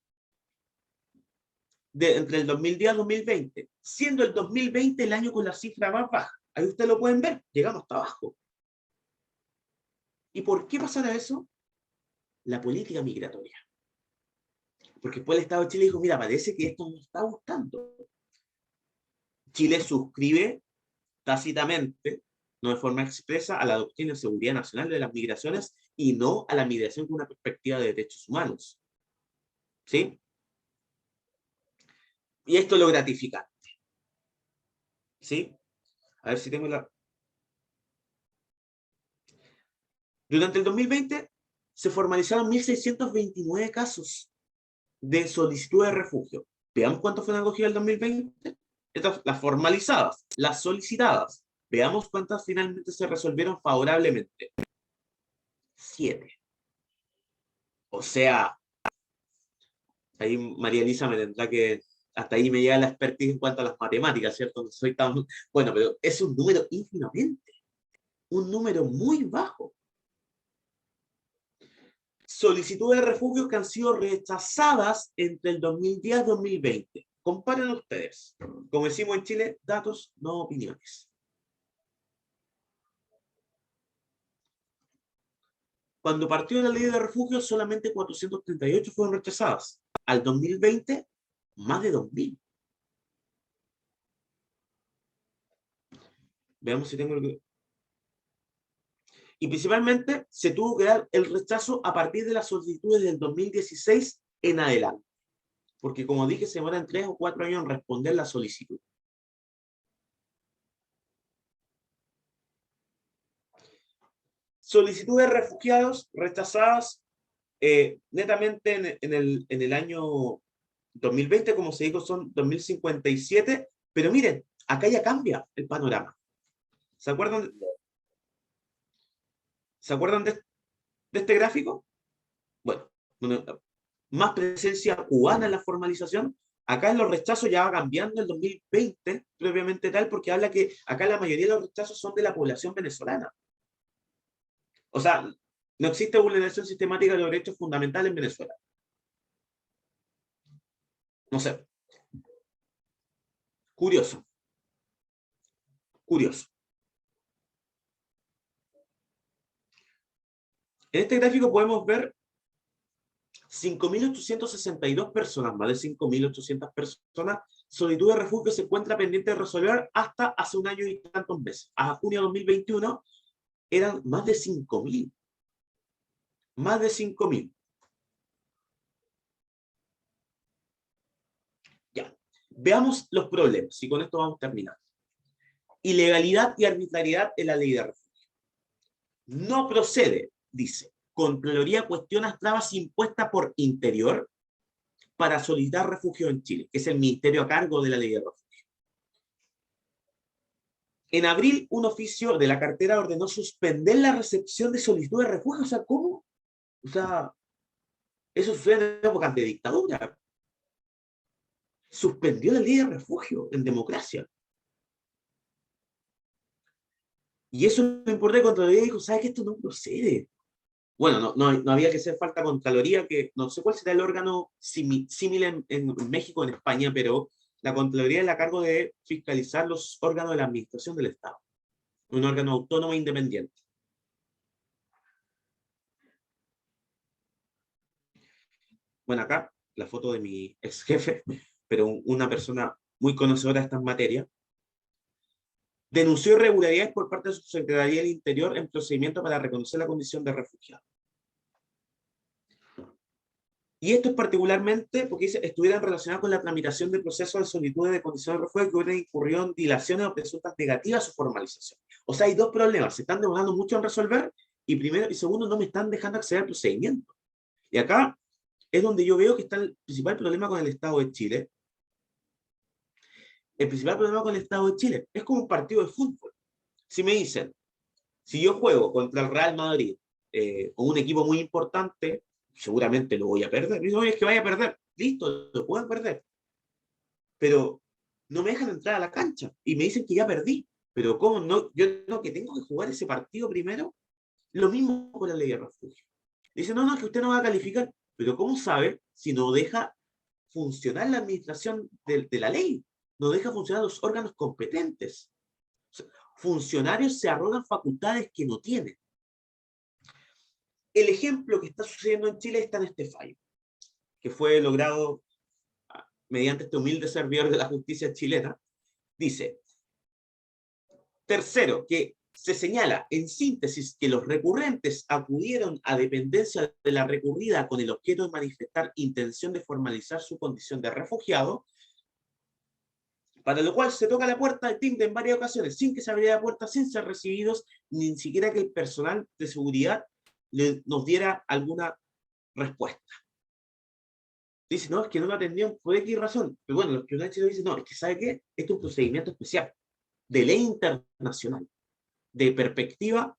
entre el 2010 al 2020, siendo el 2020 el año con la cifra más baja. Ahí ustedes lo pueden ver, llegamos hasta abajo. ¿Y por qué pasará eso? La política migratoria. Porque después el Estado de Chile dijo, mira, parece que esto nos está gustando. Chile suscribe tácitamente, no de forma expresa, a la doctrina de seguridad nacional de las migraciones y no a la migración con una perspectiva de derechos humanos. ¿Sí? Y esto es lo gratificante. ¿Sí? A ver si tengo la... Durante el 2020 se formalizaron 1.629 casos de solicitud de refugio. Veamos cuántos fueron acogidos en el 2020. Estas, las formalizadas, las solicitadas. Veamos cuántas finalmente se resolvieron favorablemente. 7. O sea, ahí María Elisa me tendrá que... Hasta ahí me llega la expertise en cuanto a las matemáticas, ¿cierto? No soy tan... Bueno, pero es un número ínfimamente. Un número muy bajo. Solicitudes de refugio que han sido rechazadas entre el 2010 y 2020. Comparen ustedes. Como decimos en Chile, datos, no opiniones. Cuando partió la ley de refugio, solamente 438 fueron rechazadas. Al 2020, más de 2.000. Veamos si tengo... Y principalmente se tuvo que dar el rechazo a partir de las solicitudes del 2016 en adelante. Porque como dije, se demoran 3 o 4 años en responder la solicitud. Solicitudes de refugiados rechazadas netamente en el año 2020, como se dijo, son 2057, pero miren, acá ya cambia el panorama. ¿Se acuerdan de este gráfico? Bueno, más presencia cubana en la formalización. Acá en los rechazos ya va cambiando el 2020, propiamente tal, porque habla que acá la mayoría de los rechazos son de la población venezolana. O sea, no existe vulneración sistemática de los derechos fundamentales en Venezuela. No sé. Curioso. Curioso. En este gráfico podemos ver 5.862 personas, más de 5.800 personas, solicitud de refugio se encuentra pendiente de resolver hasta hace un año y tantos meses. A junio de 2021 eran más de 5.000. Más de 5.000. Ya. Veamos los problemas, y con esto vamos a terminar. Ilegalidad y arbitrariedad en la ley de refugio. No procede, dice. Contraloría cuestiona trabas impuestas por Interior para solicitar refugio en Chile, que es el ministerio a cargo de la ley de refugio. En abril, un oficio de la cartera ordenó suspender la recepción de solicitud de refugio. O sea, ¿cómo? O sea, eso sucede en épocas de dictadura. Suspendió la ley de refugio en democracia. Y eso lo importante, Contraloría dijo, ¿sabes que esto no procede? Bueno, no había que hacer falta Contraloría, que no sé cuál será el órgano similar en México, en España, pero la Contraloría es a cargo de fiscalizar los órganos de la administración del Estado. Un órgano autónomo e independiente. Bueno, acá la foto de mi ex jefe, pero una persona muy conocedora de estas materias, denunció irregularidades por parte de su Secretaría del Interior en procedimiento para reconocer la condición de refugiado. Y esto es particularmente porque dice, estuvieran relacionados con la tramitación del proceso de solicitud de condición de refugio que hubieran incurrido en dilaciones o presuntas negativas a su formalización. O sea, hay dos problemas, se están demorando mucho en resolver, y primero y segundo, no me están dejando acceder al procedimiento. Y acá es donde yo veo que está el principal problema con el Estado de Chile. el principal problema con el Estado de Chile es como un partido de fútbol. Si me dicen, si yo juego contra el Real Madrid o un equipo muy importante, seguramente lo voy a perder. Me dicen, oye, es que vaya a perder. Listo, lo puedo perder. Pero no me dejan entrar a la cancha y me dicen que ya perdí. Pero ¿cómo no? Yo no, que tengo que jugar ese partido primero. Lo mismo con la ley de refugio. Dicen, no, no, que usted no va a calificar. Pero ¿cómo sabe si no deja funcionar la administración de la ley? No deja funcionar los órganos competentes. O sea, funcionarios se arrogan facultades que no tienen. El ejemplo que está sucediendo en Chile está en este fallo, que fue logrado mediante este humilde servidor de la justicia chilena. Dice, tercero, que se señala en síntesis que los recurrentes acudieron a dependencia de la recurrida con el objeto de manifestar intención de formalizar su condición de refugiado, para lo cual se toca la puerta de timbre en varias ocasiones, sin que se abriera la puerta, sin ser recibidos, ni siquiera que el personal de seguridad nos diera alguna respuesta. Dice, no, es que no lo atendieron por X razón. Pero bueno, los tribunales chilenos dicen, no, es que ¿sabe qué? Esto es un procedimiento especial, de ley internacional, de perspectiva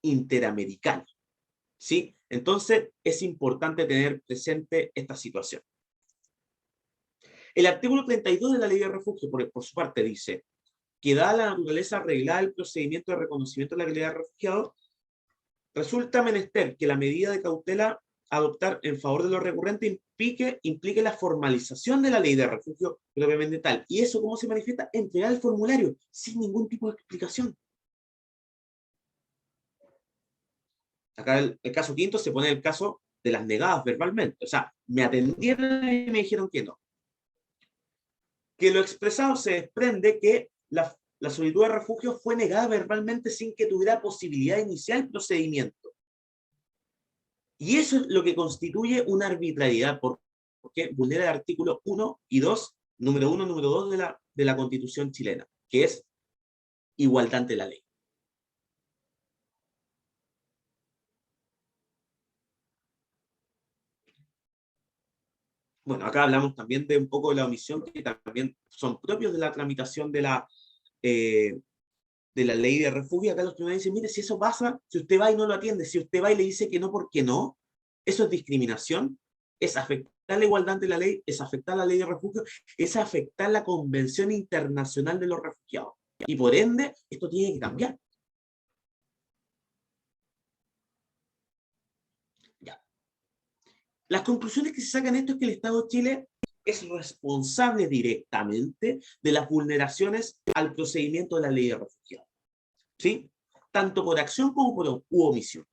interamericana. ¿Sí? Entonces, es importante tener presente esta situación. El artículo 32 de la Ley de Refugio, por su parte, dice que dada la naturaleza arreglada del procedimiento de reconocimiento de la calidad de refugiado, resulta menester que la medida de cautela a adoptar en favor de los recurrentes implique la formalización de la ley de refugio propiamente tal. ¿Y eso cómo se manifiesta? Entregar el formulario sin ningún tipo de explicación. Acá el caso quinto se pone el caso de las negadas verbalmente. O sea, me atendieron y me dijeron que no. Que lo expresado se desprende que la solicitud de refugio fue negada verbalmente sin que tuviera posibilidad de iniciar el procedimiento. Y eso es lo que constituye una arbitrariedad, porque vulnera el artículo 1 y 2, número 1, número 2 de la Constitución chilena, que es igualdad ante la ley. Bueno, acá hablamos también de un poco de la omisión, que también son propios de la tramitación de la ley de refugio. Acá los tribunales dicen, mire, si eso pasa, si usted va y no lo atiende, si usted va y le dice que no porque no, eso es discriminación, es afectar la igualdad ante la ley, es afectar la ley de refugio, es afectar la Convención Internacional de los Refugiados. Y por ende, esto tiene que cambiar. Ya. Las conclusiones que se sacan de esto es que el Estado de Chile es responsable directamente de las vulneraciones al procedimiento de la ley de refugiados. ¿Sí? Tanto por acción como por omisión.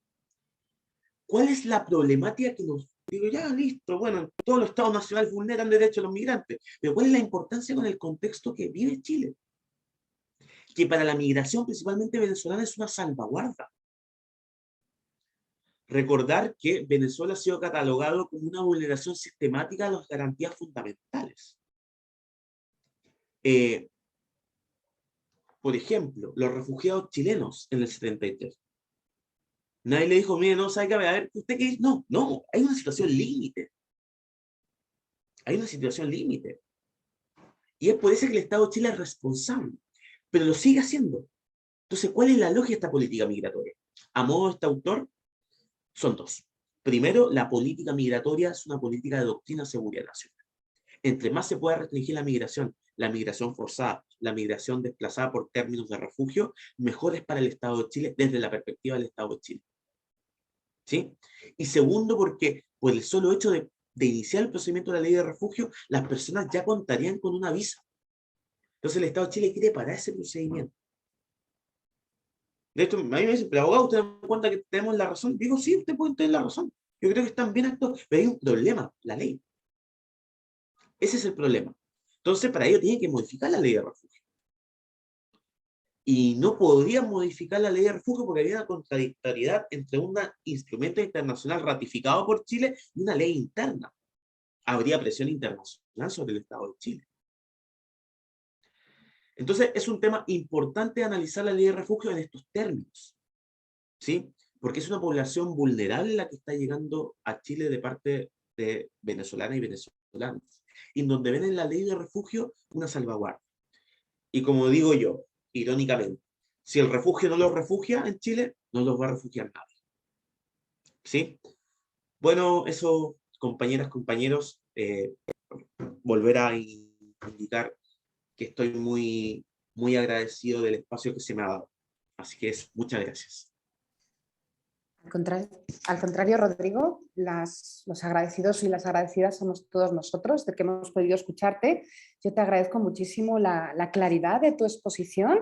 ¿Cuál es la problemática que nos... Digo, ya, listo, bueno, todos los estados nacionales vulneran derechos de los migrantes, pero ¿cuál es la importancia con el contexto que vive Chile? Que para la migración, principalmente venezolana, es una salvaguarda. Recordar que Venezuela ha sido catalogado como una vulneración sistemática de las garantías fundamentales. Por ejemplo, los refugiados chilenos en el 73. Nadie le dijo, mire, no, ¿sabe qué? A ver, ¿usted qué dice? No, no, hay una situación límite. Hay una situación límite. Y es por eso que el Estado de Chile es responsable, pero lo sigue haciendo. Entonces, ¿cuál es la lógica de esta política migratoria? A modo de este autor, son dos. Primero, la política migratoria es una política de doctrina de seguridad nacional. Entre más se pueda restringir la migración forzada, la migración desplazada por términos de refugio, mejor es para el Estado de Chile desde la perspectiva del Estado de Chile. ¿Sí? Y segundo, porque por el solo hecho de iniciar el procedimiento de la ley de refugio, las personas ya contarían con una visa. Entonces el Estado de Chile quiere parar ese procedimiento. De hecho, a mí me dicen, pero abogado, ¿usted da cuenta que tenemos la razón? Digo, sí, usted puede tener la razón. Yo creo que están bien actuados, pero hay un problema, la ley. Ese es el problema. Entonces, para ello tiene que modificar la ley de refugio. Y no podrían modificar la ley de refugio porque había una contradictoriedad entre un instrumento internacional ratificado por Chile y una ley interna. Habría presión internacional sobre el Estado de Chile. Entonces, es un tema importante analizar la ley de refugio en estos términos, ¿sí? Porque es una población vulnerable la que está llegando a Chile de parte de venezolanas y venezolanos. y en donde ven en la ley de refugio una salvaguardia. Y como digo yo, irónicamente, si el refugio no los refugia en Chile, no los va a refugiar nadie. ¿Sí? Bueno, eso, compañeras, compañeros, volver a indicar que estoy muy, muy agradecido del espacio que se me ha dado. Así que muchas gracias. Al contrario, Rodrigo, los agradecidos y las agradecidas somos todos nosotros de que hemos podido escucharte. Yo te agradezco muchísimo la claridad de tu exposición,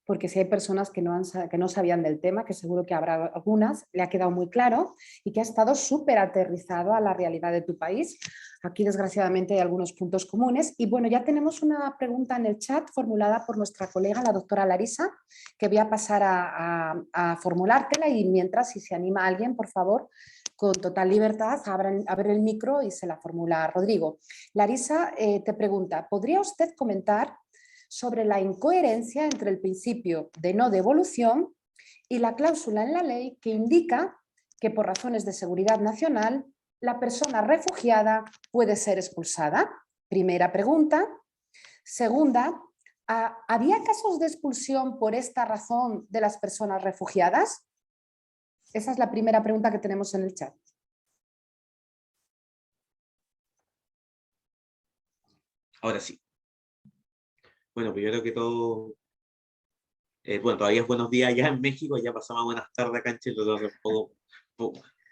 porque si hay personas que no sabían del tema, que seguro que habrá algunas, le ha quedado muy claro y que ha estado súper aterrizado a la realidad de tu país. Aquí, desgraciadamente, hay algunos puntos comunes. Y bueno, ya tenemos una pregunta en el chat formulada por nuestra colega, la doctora Larisa, que voy a pasar a formulártela y mientras, si se anima alguien, por favor, con total libertad, abre el micro y se la formula Rodrigo. Larisa te pregunta, ¿podría usted comentar sobre la incoherencia entre el principio de no devolución y la cláusula en la ley que indica que por razones de seguridad nacional la persona refugiada puede ser expulsada? Primera pregunta. Segunda, ¿había casos de expulsión por esta razón de las personas refugiadas? Esa es la primera pregunta que tenemos en el chat. Ahora sí. Bueno, primero que todo, bueno, todavía es buenos días allá en México, ya pasamos buenas tardes acá en Chile,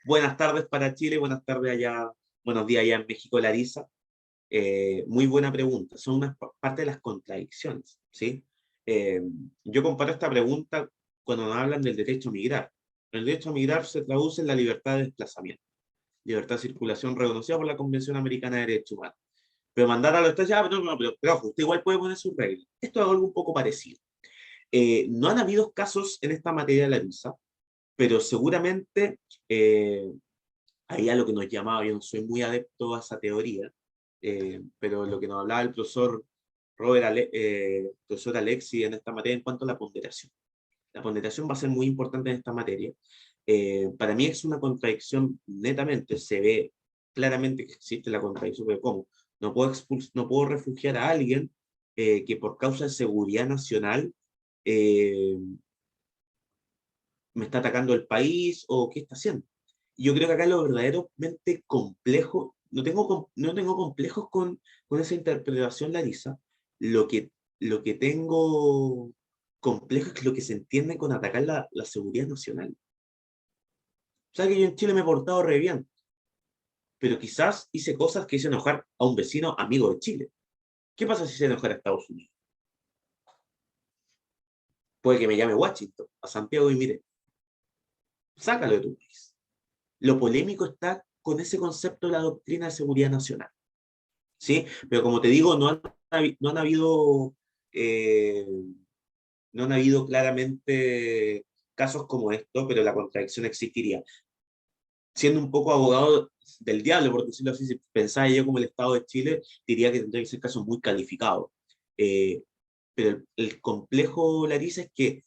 buenas tardes para Chile, buenas tardes allá, buenos días allá en México, Larisa. Muy buena pregunta, son una parte de las contradicciones, ¿sí? Yo comparo esta pregunta cuando nos hablan del derecho a migrar. El derecho a migrar se traduce en la libertad de desplazamiento, libertad de circulación reconocida por la Convención Americana de Derechos Humanos. Pero mandar a los estados, ya, pero ojo, usted igual puede poner sus reglas. Esto es algo un poco parecido. No han habido casos en esta materia, Larisa, pero seguramente ahí a lo que nos llamaba, yo no soy muy adepto a esa teoría, pero lo que nos hablaba el profesor profesor Alexi en esta materia en cuanto a la ponderación. La ponderación va a ser muy importante en esta materia. Para mí es una contradicción netamente, se ve claramente que existe la contradicción, pero ¿cómo? No puedo refugiar a alguien que por causa de seguridad nacional me está atacando el país o qué está haciendo. Y yo creo que acá lo verdaderamente complejo, no tengo complejos con esa interpretación, Larisa. Lo que tengo complejo es lo que se entiende con atacar la seguridad nacional. O sea que yo en Chile me he portado re bien, pero quizás hice cosas que hice enojar a un vecino amigo de Chile. ¿Qué pasa si se enojar a Estados Unidos? Puede que me llame Washington, a Santiago, y mire, sácalo de tu país. Lo polémico está con ese concepto de la doctrina de seguridad nacional, ¿sí? Pero como te digo, no han habido claramente casos como esto, pero la contradicción existiría. Siendo un poco abogado del diablo, por decirlo así, si pensaba yo como el Estado de Chile, diría que tendría que ser casos muy calificados. Pero el complejo, Larisa, es que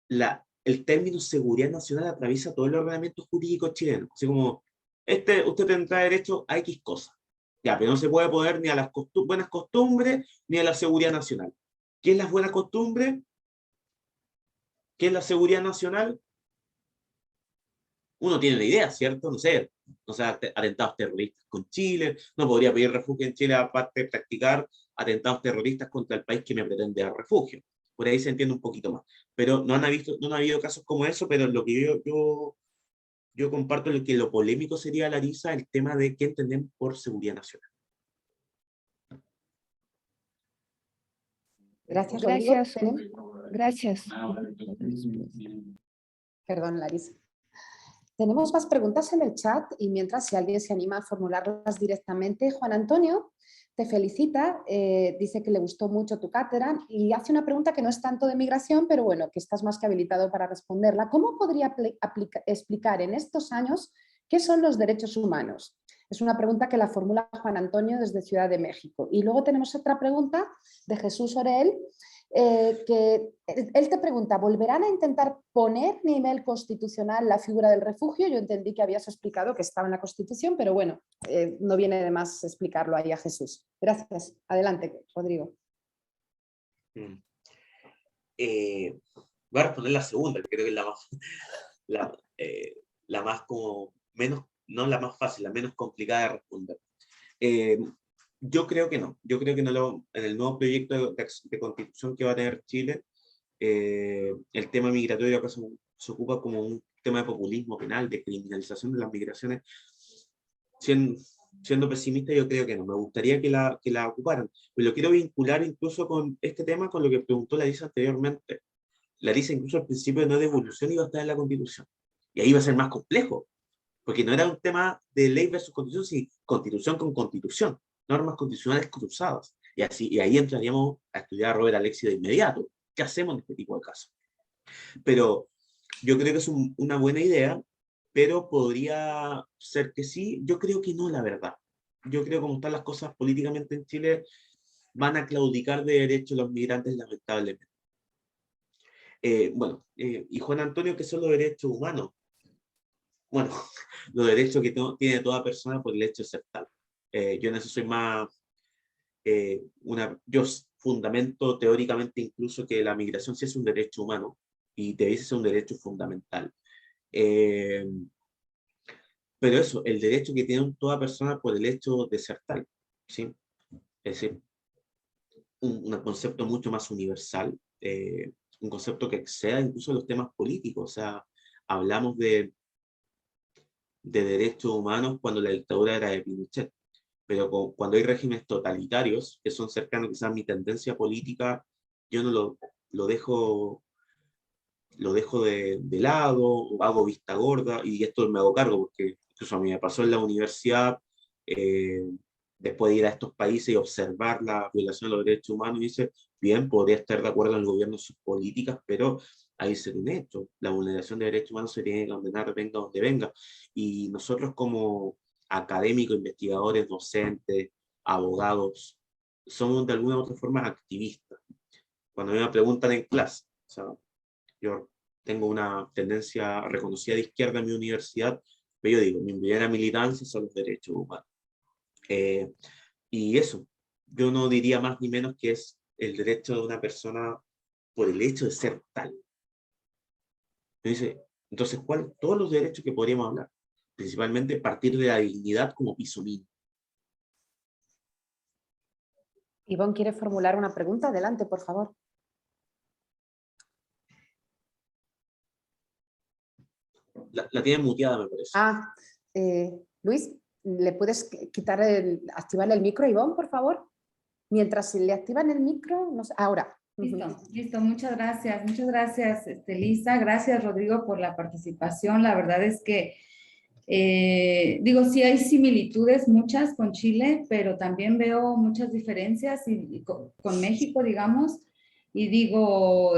el término seguridad nacional atraviesa todo el ordenamiento jurídico chileno. Así como, usted tendrá derecho a X cosas. Ya, pero no se puede poner ni a las buenas costumbres ni a la seguridad nacional. ¿Qué es las buenas costumbres? ¿Qué es la seguridad nacional? Uno tiene una idea, ¿cierto? No sé, atentados terroristas con Chile, no podría pedir refugio en Chile aparte de practicar atentados terroristas contra el país que me pretende dar refugio. Por ahí se entiende un poquito más. Pero no han habido casos como eso, pero lo que yo comparto es que lo polémico sería, Larisa, el tema de qué entendemos por seguridad nacional. Gracias, Rodrigo. Gracias. Perdón, Larisa. Tenemos más preguntas en el chat y mientras, si alguien se anima a formularlas directamente, Juan Antonio te felicita, dice que le gustó mucho tu cátedra y hace una pregunta que no es tanto de migración, pero bueno, que estás más que habilitado para responderla. ¿Cómo podría explicar en estos años qué son los derechos humanos? Es una pregunta que la formula Juan Antonio desde Ciudad de México. Y luego tenemos otra pregunta de Jesús Orel, que él te pregunta, ¿volverán a intentar poner a nivel constitucional la figura del refugio? Yo entendí que habías explicado que estaba en la Constitución, pero bueno, no viene de más explicarlo ahí a Jesús. Gracias. Adelante, Rodrigo. Voy a responder la segunda, que creo que es la más como menos, no la más fácil, la menos complicada de responder. Yo creo que no. Yo creo que no en el nuevo proyecto de constitución que va a tener Chile, el tema migratorio acá se ocupa como un tema de populismo penal, de criminalización de las migraciones. Siendo pesimista, yo creo que no. Me gustaría que la ocuparan. Pero lo quiero vincular incluso con este tema, con lo que preguntó Larisa anteriormente. Larisa incluso al principio no de evolución iba a estar en la Constitución. Y ahí va a ser más complejo, porque no era un tema de ley versus constitución, sino constitución con constitución, normas constitucionales cruzadas. Y ahí entraríamos a estudiar a Robert Alexis de inmediato. ¿Qué hacemos en este tipo de casos? Pero yo creo que es una buena idea, pero podría ser que sí. Yo creo que no, la verdad. Yo creo que como están las cosas políticamente en Chile, van a claudicar de derecho los migrantes, lamentablemente. Y Juan Antonio, ¿qué son los derechos humanos? Bueno, los derechos que tiene toda persona por el hecho de ser tal. Yo en eso soy más, yo fundamento teóricamente incluso que la migración sí es un derecho humano y debe ser un derecho fundamental. Pero eso, el derecho que tiene toda persona por el hecho de ser tal, ¿sí? Es decir, un concepto mucho más universal, un concepto que exceda incluso los temas políticos. O sea, hablamos de derechos humanos cuando la dictadura era de Pinochet, pero cuando hay regímenes totalitarios que son cercanos quizás a mi tendencia política, yo no lo dejo de lado, o hago vista gorda, y esto me hago cargo porque incluso a mí me pasó en la universidad, después de ir a estos países y observar la violación de los derechos humanos, y dice, bien, podría estar de acuerdo en el gobierno en sus políticas, pero hay que ser un hecho. La vulneración de derechos humanos se tiene que condenar venga donde venga. Y nosotros como académicos, investigadores, docentes, abogados, somos de alguna u otra forma activistas. Cuando me preguntan en clase, o sea, yo tengo una tendencia reconocida de izquierda en mi universidad, pero yo digo, mi primera militancia son los derechos humanos. Y eso, yo no diría más ni menos que es el derecho de una persona por el hecho de ser tal. Entonces, ¿cuáles todos los derechos que podríamos hablar? Principalmente partir de la dignidad como piso mínimo. Ivonne quiere formular una pregunta. Adelante, por favor. La tienen muteada, me parece. Luis, ¿le puedes activar el micro, Ivonne, por favor? Mientras le activan el micro, no sé, ahora. Listo, muchas gracias, Lisa, gracias Rodrigo por la participación. La verdad es que, sí hay similitudes muchas con Chile, pero también veo muchas diferencias con México, digamos, y digo,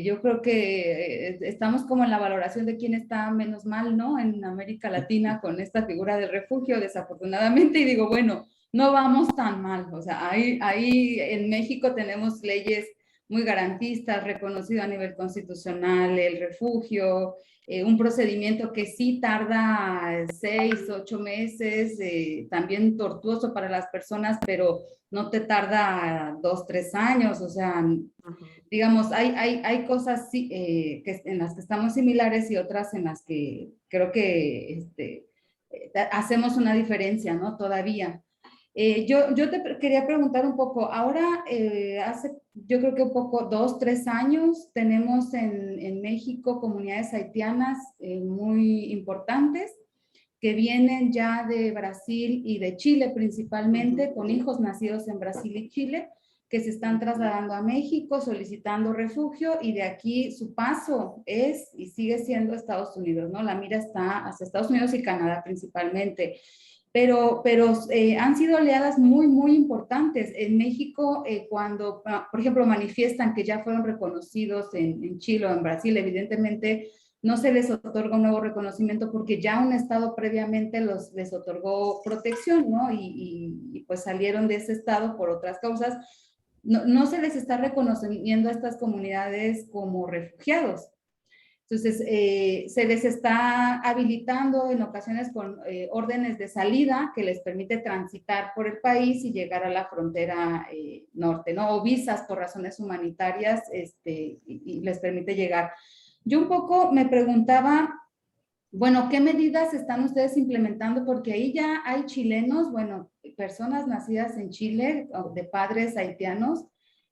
yo creo que estamos como en la valoración de quién está menos mal, ¿no? En América Latina con esta figura del refugio, desafortunadamente, y digo, bueno, no vamos tan mal, o sea, ahí en México tenemos leyes muy garantistas, reconocido a nivel constitucional, el refugio, un procedimiento que sí tarda 6, 8 meses, también tortuoso para las personas, pero no te tarda 2, 3 años, o sea, digamos, hay cosas en las que estamos similares y otras en las que creo que hacemos una diferencia, ¿no? Todavía. Yo te quería preguntar un poco, ahora hace yo creo que un poco 2, 3 años tenemos en México comunidades haitianas muy importantes que vienen ya de Brasil y de Chile principalmente, con hijos nacidos en Brasil y Chile, que se están trasladando a México solicitando refugio y de aquí su paso es y sigue siendo Estados Unidos, ¿no? La mira está hacia Estados Unidos y Canadá principalmente. Pero han sido oleadas muy, muy importantes. En México, cuando, por ejemplo, manifiestan que ya fueron reconocidos en Chile o en Brasil, evidentemente no se les otorga un nuevo reconocimiento porque ya un estado previamente les otorgó protección, ¿no? Y pues salieron de ese estado por otras causas. No se les está reconociendo a estas comunidades como refugiados. Entonces, se les está habilitando en ocasiones con órdenes de salida que les permite transitar por el país y llegar a la frontera norte, ¿no? O visas por razones humanitarias y les permite llegar. Yo un poco me preguntaba, bueno, ¿qué medidas están ustedes implementando? Porque ahí ya hay chilenos, bueno, personas nacidas en Chile, de padres haitianos,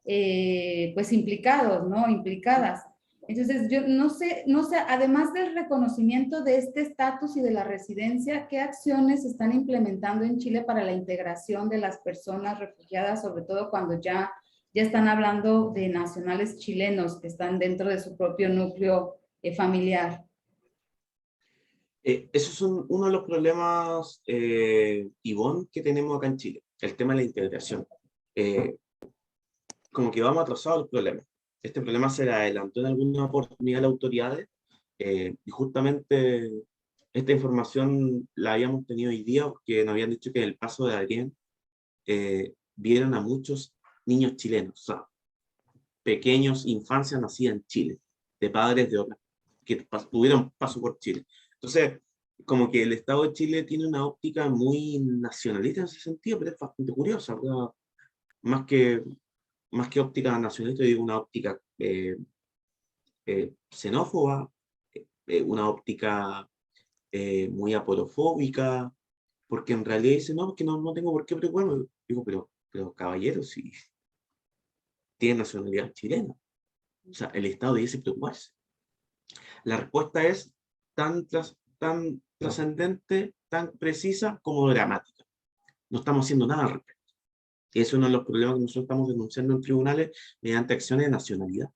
pues implicados, ¿no? Implicadas. Entonces, yo no sé, además del reconocimiento de este estatus y de la residencia, ¿qué acciones están implementando en Chile para la integración de las personas refugiadas, sobre todo cuando ya están hablando de nacionales chilenos que están dentro de su propio núcleo familiar? Eso es uno de los problemas, Ivonne, que tenemos acá en Chile, el tema de la integración. Como que vamos atrasados al problema. Este problema se le adelantó en alguna oportunidad a las autoridades, y justamente esta información la habíamos tenido hoy día porque nos habían dicho que en el paso de Adrián vieron a muchos niños chilenos, o sea, pequeños, infancias nacidas en Chile, de padres de otras, que tuvieron paso por Chile. Entonces, como que el Estado de Chile tiene una óptica muy nacionalista en ese sentido, pero es bastante curiosa, ¿verdad? Más que óptica nacionalista, digo una óptica xenófoba, una óptica muy aporofóbica, porque en realidad dice, no, porque no tengo por qué preocuparme. Digo, pero caballeros, si tiene nacionalidad chilena, o sea, el Estado debe preocuparse. La respuesta es tan trascendente, tan precisa como dramática. No estamos haciendo nada al respecto. Y es uno de los problemas que nosotros estamos denunciando en tribunales mediante acciones de nacionalidad.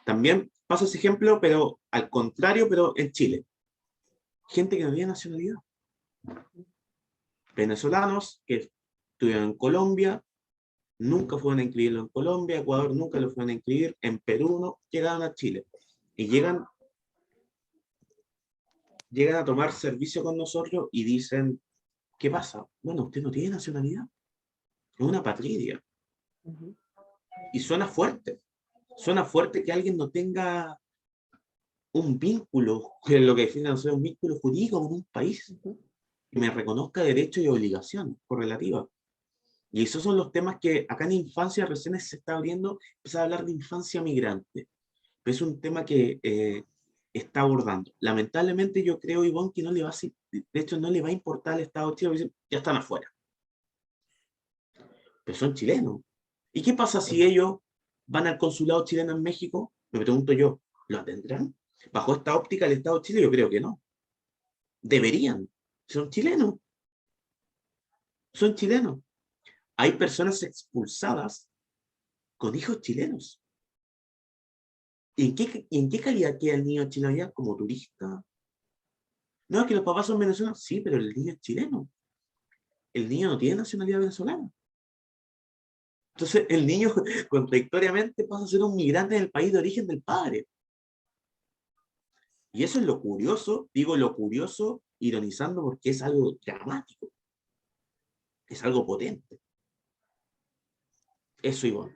También paso ese ejemplo, pero al contrario, pero en Chile. Gente que no tiene nacionalidad. Venezolanos que estuvieron en Colombia, nunca fueron a inscribirlo en Colombia, Ecuador nunca lo fueron a inscribir, en Perú no, llegaron a Chile. Y llegan a tomar servicio con nosotros y dicen, ¿qué pasa? Bueno, usted no tiene nacionalidad. Es una patria. Y suena fuerte. Suena fuerte que alguien no tenga un vínculo, que es lo que define un vínculo jurídico con un país, y me reconozca derechos y obligaciones correlativas. Y esos son los temas que acá en infancia recién se está abriendo, empieza a hablar de infancia migrante. Pero es un tema que está abordando. Lamentablemente yo creo, Ivonne, que no le va a, de hecho no le va a importar al Estado chileno, porque dicen, ya están afuera. Pero son chilenos. ¿Y qué pasa si ellos van al consulado chileno en México? Me pregunto yo, ¿lo atendrán? Bajo esta óptica el Estado de Chile, yo creo que no. Deberían. Son chilenos. Son chilenos. Hay personas expulsadas con hijos chilenos. ¿Y en qué calidad queda el niño chileno allá? ¿Como turista? No, es que los papás son venezolanos. Sí, pero el niño es chileno. El niño no tiene nacionalidad venezolana. Entonces, el niño, contradictoriamente, pasa a ser un migrante en el país de origen del padre. Y eso es lo curioso, digo lo curioso, ironizando porque es algo dramático. Es algo potente. Eso, Ivonne.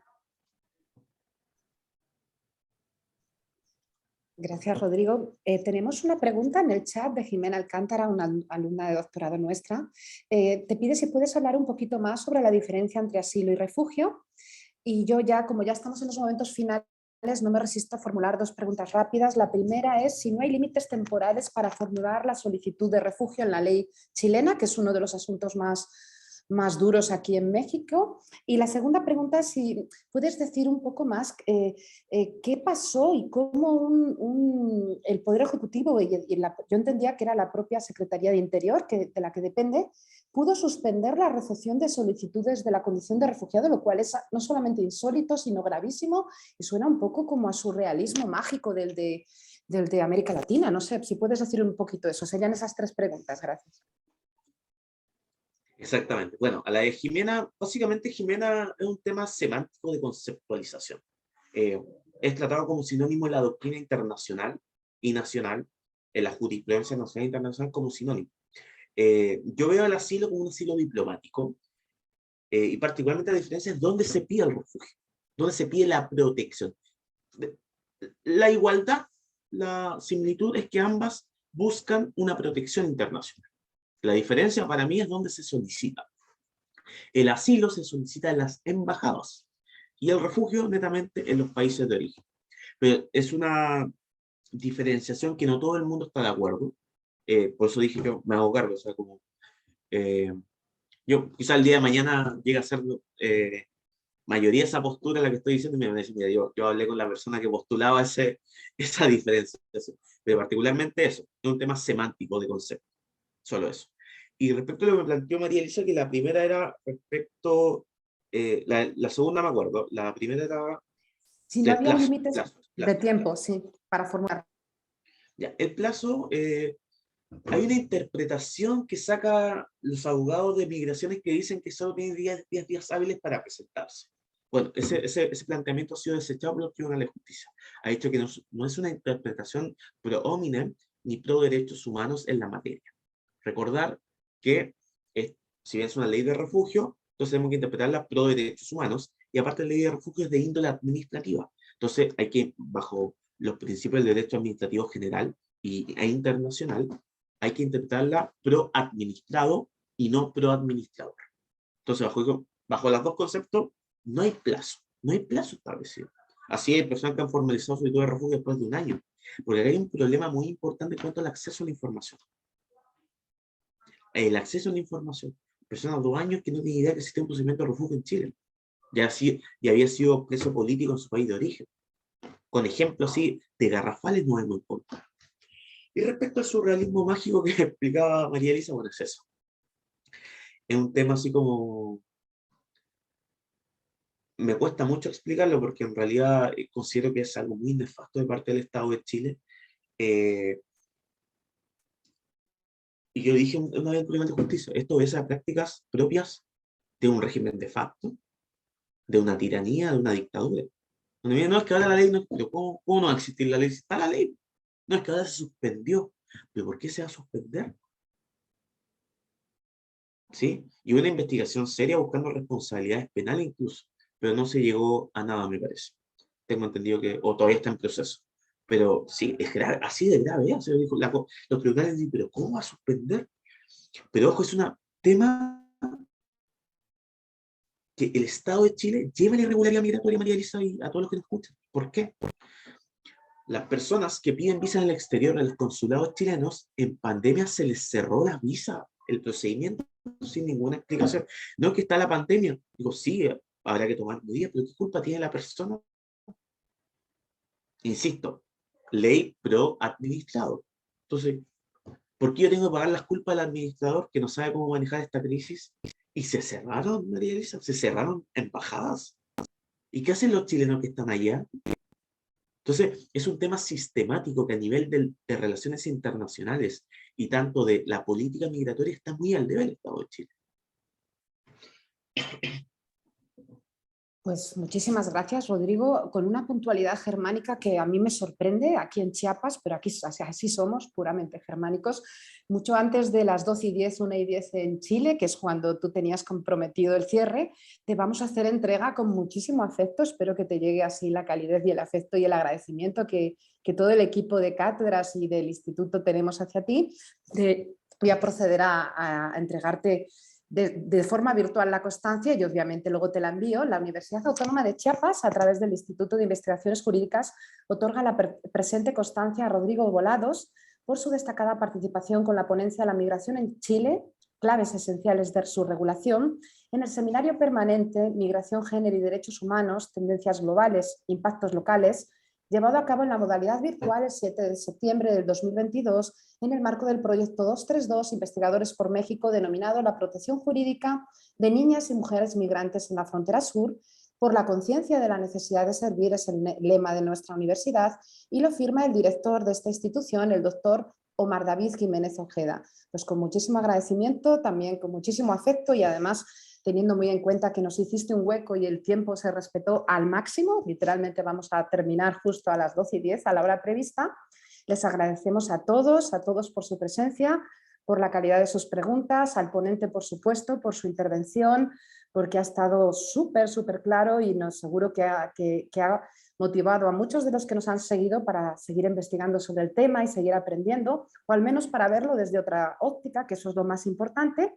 Gracias, Rodrigo. Tenemos una pregunta en el chat de Jimena Alcántara, una alumna de doctorado nuestra. Te pide si puedes hablar un poquito más sobre la diferencia entre asilo y refugio. Y yo ya, como ya estamos en los momentos finales, no me resisto a formular dos preguntas rápidas. La primera es si no hay límites temporales para formular la solicitud de refugio en la ley chilena, que es uno de los asuntos más duros aquí en México. Y la segunda pregunta es si puedes decir un poco más qué pasó y cómo el Poder Ejecutivo, yo entendía que era la propia Secretaría de Interior, de la que depende, pudo suspender la recepción de solicitudes de la condición de refugiado, lo cual es no solamente insólito, sino gravísimo y suena un poco como a surrealismo mágico del de América Latina. No sé, si puedes decir un poquito eso. Serían esas tres preguntas. Gracias. Exactamente. Bueno, a la de Jimena, básicamente Jimena es un tema semántico de conceptualización. Es tratado como sinónimo de la doctrina internacional y nacional, en la jurisprudencia nacional e internacional, como sinónimo. Yo veo el asilo como un asilo diplomático, y particularmente la diferencia es dónde se pide el refugio, dónde se pide la protección. La igualdad, la similitud es que ambas buscan una protección internacional. La diferencia para mí es dónde se solicita. El asilo se solicita en las embajadas y el refugio netamente en los países de origen. Pero es una diferenciación que no todo el mundo está de acuerdo. Por eso dije yo me hago cargo, o sea, como yo quizá el día de mañana llegue a ser mayoría esa postura la que estoy diciendo, y me van a decir, mira, yo hablé con la persona que postulaba esa diferencia, pero particularmente eso, es un tema semántico de concepto, solo eso. Y respecto a lo que me planteó María Elisa, que la primera era respecto, la segunda me acuerdo, la primera era Si no del había plazo, límites de tiempo, sí, para formular. Ya, el plazo, hay una interpretación que saca los abogados de migraciones que dicen que solo tienen 10 días hábiles para presentarse. Bueno, ese planteamiento ha sido desechado por el Tribunal de Justicia. Ha dicho que no es una interpretación pro hominem ni pro derechos humanos en la materia. Recordar que, si bien es una ley de refugio, entonces tenemos que interpretarla pro derechos humanos, y aparte la ley de refugio es de índole administrativa. Entonces hay que, bajo los principios del derecho administrativo general e internacional, hay que interpretarla pro administrado y no pro administrador. Entonces, bajo los dos conceptos, no hay plazo establecido. Así hay personas que han formalizado su solicitud de refugio después de un año, porque hay un problema muy importante en cuanto al acceso a la información. El acceso a la información. Personas de 2 años que no tienen idea que existe un procedimiento de refugio en Chile. Ya había sido preso político en su país de origen. Con ejemplos así de garrafales no hemos encontrado. Y respecto al surrealismo mágico que explicaba María Elisa, bueno, es eso. Es un tema así como... Me cuesta mucho explicarlo porque en realidad considero que es algo muy nefasto de parte del Estado de Chile. Y yo dije una vez en el Tribunal de Justicia, esto obedece a prácticas propias de un régimen de facto, de una tiranía, de una dictadura. Cuando me dicen, no, es que ahora la ley no, pero ¿cómo no va a existir la ley? Si está la ley. No, es que ahora se suspendió. ¿Pero por qué se va a suspender? ¿Sí? Y una investigación seria buscando responsabilidades penales incluso, pero no se llegó a nada, me parece. Tengo entendido que, o todavía está en proceso. Pero sí, es grave, así de grave, ¿eh? Se lo dijo, los tribunales dicen, pero ¿cómo va a suspender? Pero ojo, es un tema que el Estado de Chile lleva la irregularidad migratoria, María Elisa, y a todos los que nos escuchan. ¿Por qué? Las personas que piden visa en el exterior, en los consulados chilenos, en pandemia se les cerró la visa, el procedimiento, sin ninguna explicación. No es que está la pandemia. Digo, sí, habrá que tomar medidas, pero ¿qué culpa tiene la persona? Insisto, ley pro administrado. Entonces, ¿por qué yo tengo que pagar las culpas al administrador que no sabe cómo manejar esta crisis? Y se cerraron, María Elisa, se cerraron embajadas. ¿Y qué hacen los chilenos que están allá? Entonces, es un tema sistemático que a nivel de relaciones internacionales y tanto de la política migratoria está muy al debe del Estado de Chile. Pues muchísimas gracias, Rodrigo, con una puntualidad germánica que a mí me sorprende aquí en Chiapas, pero aquí así somos, puramente germánicos. Mucho antes de las 12:10, 1:10 en Chile, que es cuando tú tenías comprometido el cierre, te vamos a hacer entrega con muchísimo afecto. Espero que te llegue así la calidez y el afecto y el agradecimiento que todo el equipo de cátedras y del instituto tenemos hacia ti. Voy a proceder a entregarte de forma virtual la constancia y obviamente luego te la envío. La Universidad Autónoma de Chiapas, a través del Instituto de Investigaciones Jurídicas, otorga la presente constancia a Rodrigo Volados por su destacada participación con la ponencia de la migración en Chile, claves esenciales de su regulación, en el seminario permanente Migración, Género y Derechos Humanos, Tendencias Globales, Impactos Locales, llevado a cabo en la modalidad virtual el 7 de septiembre del 2022 en el marco del proyecto 232 Investigadores por México, denominado La protección jurídica de niñas y mujeres migrantes en la frontera sur, por la conciencia de la necesidad de servir, es el lema de nuestra universidad, y lo firma el director de esta institución, el doctor Omar David Jiménez Ojeda. Pues con muchísimo agradecimiento, también con muchísimo afecto y además teniendo muy en cuenta que nos hiciste un hueco y el tiempo se respetó al máximo, literalmente vamos a terminar justo a las 12:10, a la hora prevista. Les agradecemos a todos por su presencia, por la calidad de sus preguntas, al ponente, por supuesto, por su intervención, porque ha estado súper claro y nos seguro que ha motivado a muchos de los que nos han seguido para seguir investigando sobre el tema y seguir aprendiendo, o al menos para verlo desde otra óptica, que eso es lo más importante.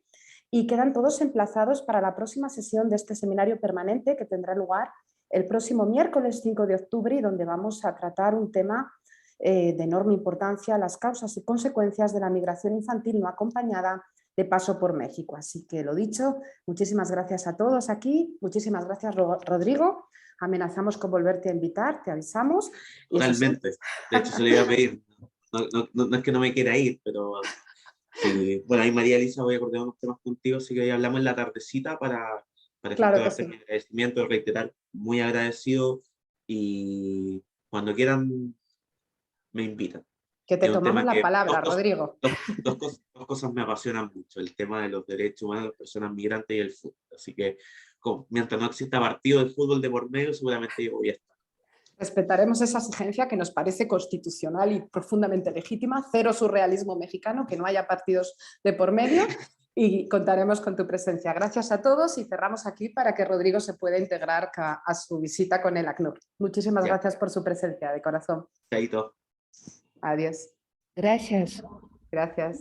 Y quedan todos emplazados para la próxima sesión de este seminario permanente que tendrá lugar el próximo miércoles 5 de octubre y donde vamos a tratar un tema de enorme importancia, las causas y consecuencias de la migración infantil no acompañada de paso por México. Así que lo dicho, muchísimas gracias a todos aquí, muchísimas gracias Rodrigo, amenazamos con volverte a invitar, te avisamos. Y Totalmente, de hecho se lo iba a pedir, no es que no me quiera ir, pero sí. Bueno, ahí María Elisa voy a coordinar unos temas contigo, así que hoy hablamos en la tardecita para Claro que darte sí. mi agradecimiento, reiterar, muy agradecido y cuando quieran me invitan. Que te Es un tomamos tema la que palabra, Rodrigo. dos cosas me apasionan mucho, el tema de los derechos humanos de las personas migrantes y el fútbol. Así que mientras no exista partido de fútbol de por medio, seguramente yo voy a estar. Respetaremos esa exigencia que nos parece constitucional y profundamente legítima, cero surrealismo mexicano, que no haya partidos de por medio y contaremos con tu presencia. Gracias a todos y cerramos aquí para que Rodrigo se pueda integrar a su visita con el ACNUR. Muchísimas gracias por su presencia, de corazón. Chaito. Adiós. Gracias. Gracias.